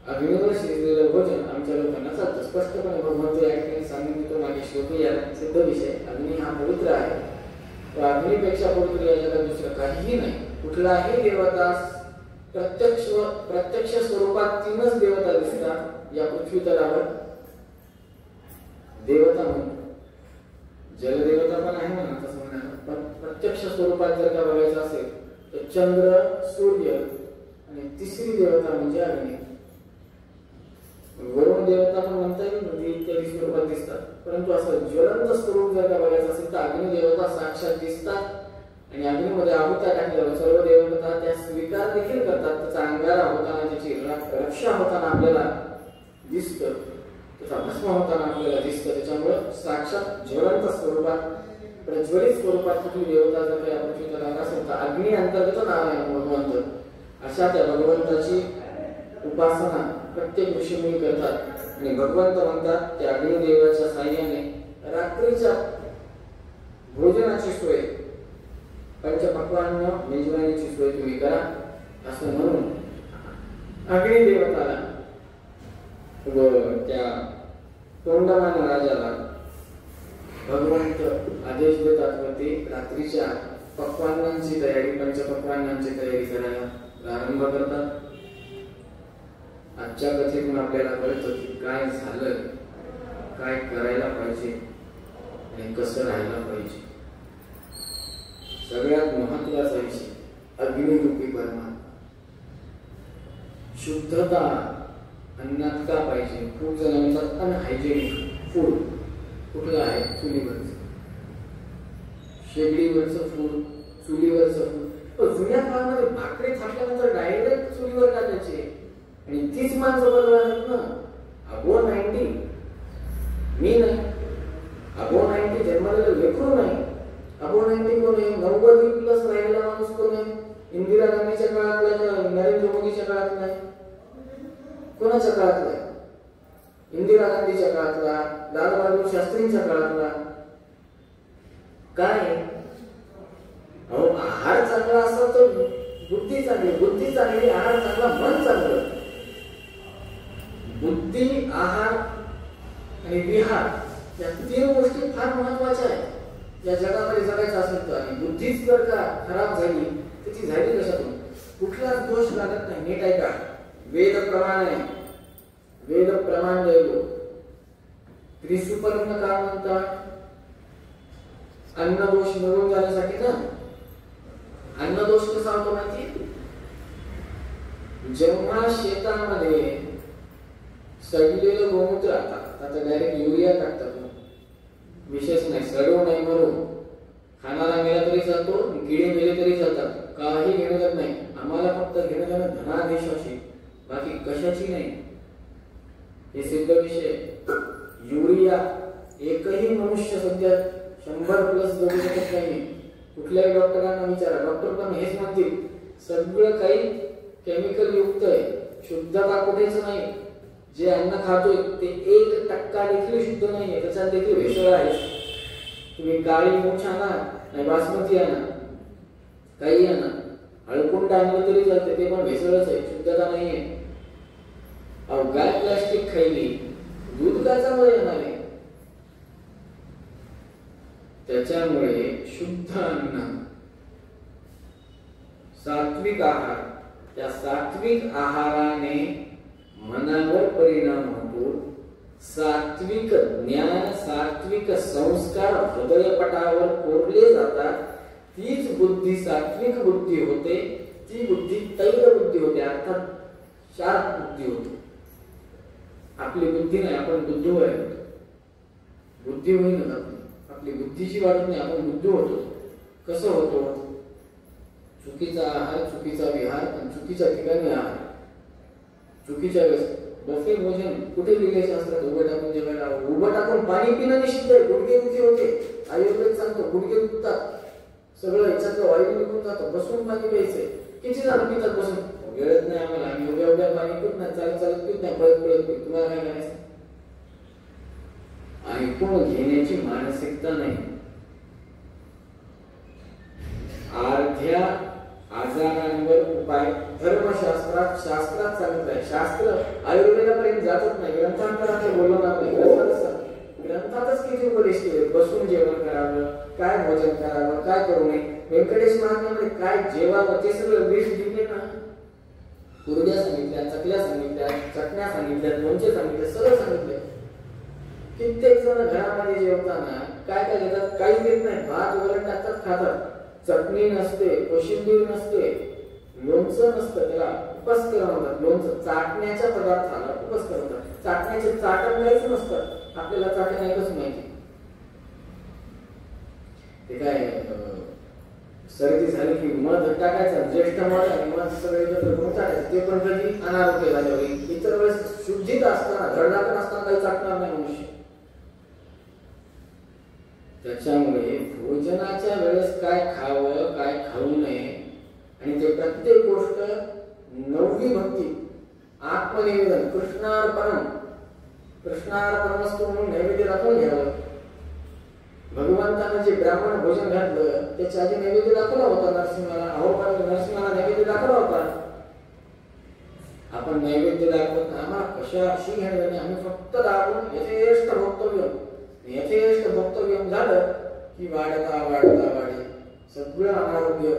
अग्नीवर शिजलेलं भोजन आमच्या लोकांना चालतं. स्पष्टपणे भगवंत या ठिकाणी सांगून देतो, माझे श्लोक या सिद्ध विषय. अग्नी हा पवित्र आहे. तो अग्नीपेक्षा पवित्र या जगात दुसरं काहीही नाही. कुठलाही देवता प्रत्यक्ष स्वरूपात 3च देवता दिसतात या पृथ्वी तलावर. देवता म्हणून जलदेवता पण आहे म्हणा, तसं म्हणा. पण प्रत्यक्ष स्वरूपात जर का बघायचं असेल तर चंद्र, सूर्य आणि तिसरी देवता म्हणजे अग्नी. वरुण देवता पण म्हणता येईल, नदी इत्यादी स्वरूपात दिसतात. परंतु असं ज्वलंत स्वरूप जर का बघायचं असेल तर अग्नी देवता साक्षात दिसतात. आणि अग्नीमध्ये आहुत्या टाकल्यावर सर्व देवता त्या स्वीकार देखील करतात. त्याचा अंगारा होताना, त्याची रक्षा होताना आपल्याला दिसतं, त्याचा भस्म होताना आपल्याला दिसतं. त्याच्यामुळं साक्षात ज्वलंत स्वरूपात, प्रज्वलित स्वरूपात कुठली देवता जर काही पृथ्वी तलावर असेल तर अग्नी अंतर्गत नाव आहे भगवंत. अशा त्या भगवंताची उपासना प्रत्येक ऋषीमुनी करतात. आणि भगवंत म्हणतात त्या अग्निदेवाच्या साह्याने रात्रीच्या भोजनाची सोय, पंचपक्वान्न मेजवानीची सोय तुम्ही करा, असं म्हणून अग्निदेवताला व त्या तोंडमान राजाला भगवंत आदेश देतात व ते रात्रीच्या पक्वान्नांची तयारी, पंचपक्वान्नांची तयारी करायला प्रारंभ करतात. आजच्या कथेतून आपल्याला कळतं की काय झालं, काय करायला पाहिजे आणि कसं राहायला पाहिजे. सगळ्यात महत्वाचा विषय अग्निरूपी परमात्मा. शुद्धता अन्नात का पाहिजे? खूप जण म्हणतात अनहायजेनिक फूड कुठलं आहे? चुलीवरचं, शेगडीवरचं फूड, चुलीवरचं फूड. जुन्या काळामध्ये भाकरी थापल्यानंतर डायरेक्ट चुलीवर टाकायचे आणि तीच माणसं बदलणार ना. अबो 90 मी नाही, अबो 90 जन्मलेलं लेकरू नाही. अबो 90 कोण आहे? 90+ राहिलेला माणूस कोण आहे? इंदिरा गांधीच्या काळातला, नरेंद्र मोदीच्या काळात नाही, कोणाच्या काळातला? इंदिरा गांधीच्या काळातला, लाल बहादूर शास्त्रींच्या काळातला. काय अहो, आहार चांगला असेल तर बुद्धी चांगली, बुद्धी चांगली, आहार चांगला, मन चांगलं. बुद्धी, आहार आणि विहार या 3 गोष्टी फार महत्वाच्या आहेत या जगामध्ये जगायचं असेल तर. आणि बुद्धीच जर का खराब झाली तर ती झाली कशातून? कुठलाच दोष लागत नाही. नीट ऐका, वेद प्रमाण आहे, वेद प्रमाण द्यायलो. त्रिसुपर्ण का म्हणतात? अन्न दोष मिळून जाण्यासाठी ना. अन्न दोष कसा होतो माहिती? जेव्हा शेतामध्ये सडलेलं गोमूत्र, आता डायरेक्ट युरिया टाकतात, विशेष नाही, सडवू नाही म्हणून. खानाला मेला तरी चालतो, किडे मेले तरी चालतात, काही घेणं नाही. आम्हाला फक्त घेणं धनादेशाशी, बाकी कशाची नाही. हे सिद्ध विषय. युरिया एकही मनुष्य सध्या 100+ जगू शकत नाही. कुठल्याही डॉक्टरांना विचारा, डॉक्टर पण हेच म्हणतील, सगळं काही केमिकल युक्त आहे, शुद्धता कुठेच नाही. जे अन्न खातोय ते 1% देखील शुद्ध नाहीये, त्याच्यात देखील भेसळ आहे. तुम्ही काळी मूठ आणा नाही बासमती आणा, काही आणा, हळकुंड आणलं तरी चालते, ते पण भेसळच आहे, शुद्धता नाहीये. अहो गाय प्लास्टिक खायली, दूध काय चांगलं येणार आहे? त्याच्यामुळे शुद्ध अन्न, सात्विक आहार, त्या सात्विक आहाराने मनावर परिणाम होतो. सात्विक ज्ञान, सात्विक संस्कार हृदयपटावर कोरले जातात. तीच बुद्धी सात्विक बुद्धी होते, ती बुद्धी तैल बुद्धी होते, अर्थात शार्प बुद्धी होते. आपली बुद्धी नाही, आपण बुद्धू आहे. बुद्धी होईन आपली बुद्धीची वाढत नाही, आपण बुद्धू होतो. कसं होतो? चुकीचा आहार, चुकीचा विहार आणि चुकीच्या ठिकाणी आहार, चुकीच्या वेळेस बफे भोजन कुठे लिहिले शास्त्रात? उभं टाकून जेवायला, उभं टाकून पाणी पिणं निषिद्ध आहे. गुडघे दुखी होते, आयुर्वेद सांगतो गुडघे दुखतात, सगळं याच्यातलं वायू निघून जातो. बसून पाणी प्यायचंय. किती जण पितात बसून? वेळच नाही आम्हाला, आम्ही उभ्या उभ्या पाणी पित नाही, चालत चालत पित नाही, पळत पळत पित. तुम्हाला काय करायचं? ऐकून घेण्याची मानसिकता नाही. अर्ध्या आजारांवर उपाय धर्मशास्त्रात, शास्त्रात सांगितलंय. शास्त्र आयुर्वेदापर्यंत जातच नाही, ग्रंथांतरात बोललं नाही. ग्रंथातच किती उपदेश केले. बसून जेवण करावं, काय भोजन करावं, काय करू नये. व्यंकटेश महात्म्यामध्ये काय जेवावं ते सगळं लिस्ट दिले ना. कुरड्या सांगितल्या, चकल्या सांगितल्या, चटण्या सांगितल्या, लोणचे सांगितले, सगळं सांगितलं. कित्येक जण घरामध्ये जेवताना काय काय घेतात? काही देत नाही. भात वगैरे टाकतात, खातात. चटणी नसते, कोशिंबीर नसते, लोणचं नसतं, त्याला उपस्कर म्हणतात. लोणचं चाटण्याच्या पदार्थाला उपस्कर म्हणतात. चाटण्याचे चाटण द्यायचं नसतं. आपल्याला चाटण ऐकच माहिती. ते काय सर्दी झाली की मध टाकायचं, ज्येष्ठ मध आणि मध सगळे एकत्र करून टाकायचं. ते पण कधी अनारोग्य झाल्यावर. इतर वेळेस शुद्धीत असताना, धडधाकट असताना काही चाटणार नाही मनुष्य. त्याच्यामुळे भोजनाच्या वेळेस काय खावं, काय खाऊ नये, आणि ते प्रत्येक गोष्ट नववी भक्ती, आत्मनिवेदन, कृष्णार्पणम, कृष्णार्पणमस्तु म्हणून नैवेद्य दाखवून घ्यावं. भगवंतानं जे ब्राह्मण भोजन घातलं त्याच्या आधी नैवेद्य दाखवला होता नरसिंहाला. अहो पण नरसिंहाला नैवेद्य दाखवला होता. आपण नैवेद्य दाखवत आम्हाला कशाशी घेणं, आम्ही फक्त दाखवून यथेष्ट भोक्तव्य, यथेष्ट भोक्तव्य झालं की वाढता वाढता वाढे सगळं अनारोग्य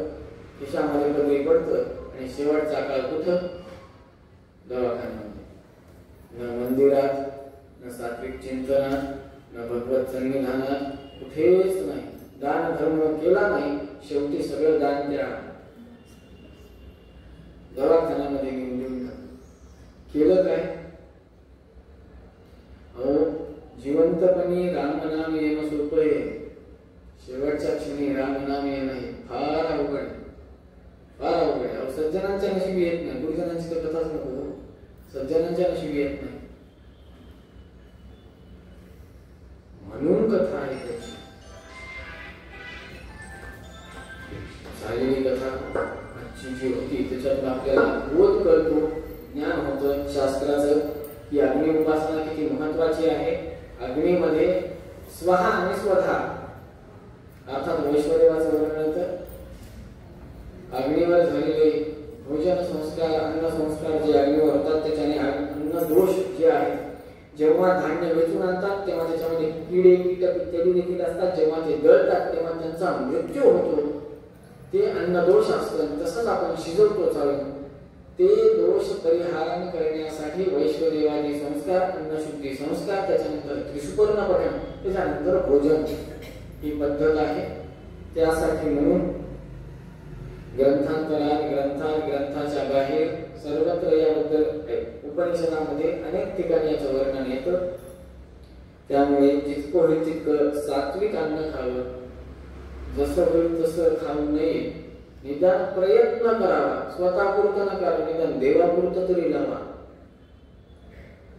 खिशामध्ये कधी पडतं. आणि शेवटचा काळ कुठं? दवाखान्यामध्ये. न मंदिरात, न सात्विक चिंतनात, न भगवत सन्निधानात, कुठेच नाही. दान धर्म केला नाही, शेवटी सगळं दान त्या दवाखान्यामध्ये घेऊन देऊन केलं काय? अहो जिवंतपणी रामनाम येणं सोपं आहे, शेवटच्या क्षणी रामनाम येणं हे फार अवघड आहे, फार अवघड आहे. अहो सज्जनांच्या नशिबी येत नाही. गुरुजनांची तर कथाच नको. सज्जनांच्या नशिबी येत नाही, म्हणून कथा आहे त्याची. झालेली कथा आजची जी होती त्याच्यातून आपल्याला बोध कळतो, ज्ञान होतं शास्त्राचं की अग्नी उपासना किती महत्वाची आहे. अग्नीमध्ये स्वहा आणि स्वधा अर्थात वैश्वदेवाचं वर्णन होतं. अग्नीवर झालेले भोजन संस्कार, अन्न संस्कार जे अग्नीवर होतात त्याच्याने अन्न दोष जे आहेत. जेव्हा धान्य वेचून आणतात तेव्हा त्याच्यामध्ये किडे कीटक इत्यादी देखील असतात. जेव्हा ते गळतात तेव्हा त्यांचा मृत्यू होतो. ते अन्न दोष असतं. तसंच आपण शिजवतो चालून. ते दोष परिहार करण्यासाठी वैश्वदेवादी संस्कार, अन्नशुद्धी संस्कार, त्याच्यानंतर त्रिसुपर्ण पठण, त्याच्यानंतर भोजन ही पद्धत आहे. त्यासाठी म्हणून ग्रंथांतरात, ग्रंथाच्या बाहेर सर्वत्र याबद्दल उपनिषदामध्ये अनेक ठिकाणी याचं वर्णन येतं. त्यामुळे जितकं होईल तितकं सात्विक अन्न खावं, जसं होईल तसं खाऊ नये. निदान प्रयत्न करावा, स्वतःपुरतं न करा, निदान देवापुरतं तरी लावा.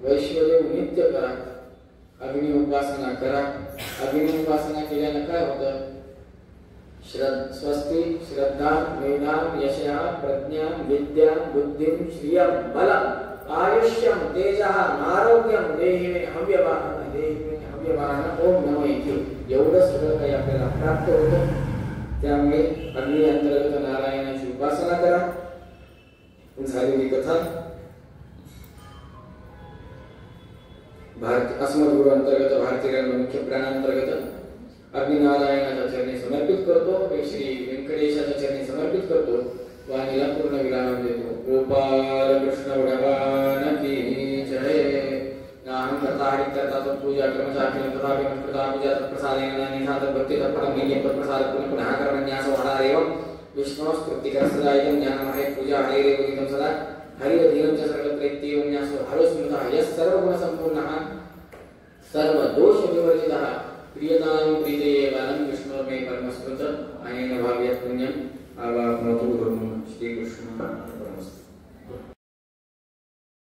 वैश्वदेव नित्य करा, अग्नि उपासना करा. अग्नि उपासना केल्यानं काय होतं? स्वस्ति श्रद्धा मेधा यशः प्रज्ञा विद्या बुद्धिं श्रियं बलम् आयुष्यं तेजः आरोग्यं देहि मे हव्यवाहन, देहि मे हव्यवाहन. ओम नमो इति एवढं सगळं काही आपल्याला प्राप्त होतं. त्यामुळे अग्नी अंतर्गत नारायणाची उपासना करा. झालेली कथा अस्मद्गुरु अंतर्गत भारतीय मुख्य प्राणांतर्गत अग्निनारायणाच्या चरणी समर्पित करतो. श्री व्यंकटेशाच्या चरणी समर्पित करतो. वाणीला पूर्ण विराम देतो. गोपाल कृष्ण भगवान की जय. नाहं कर्ता हरिकर्ता तत्पूजा कर्मचाखिलं तथापि मत्कृता पूजा तत्प्रसादेन निधात भक्ति तत्परं वीर्यं तत्प्रसाद पुनः कर्मन्यासो हरारेवं विष्णोस्तुतिकरसदायकं ज्ञानमहे पूजा हरेरेवं सदा हरिरधीनं च सर्वत्रैत्येवं न्यासो हरोस्मृतः यः सर्वगुणसम्पूर्णः सर्वदोषविवर्जितः प्रियतां प्रीतयेवानं विष्णोर्मे परमस्मृत अनेन भाव्यत् पुण्यम् आवाप्नोतु गुरुं श्रीकृष्णं परमस्तु.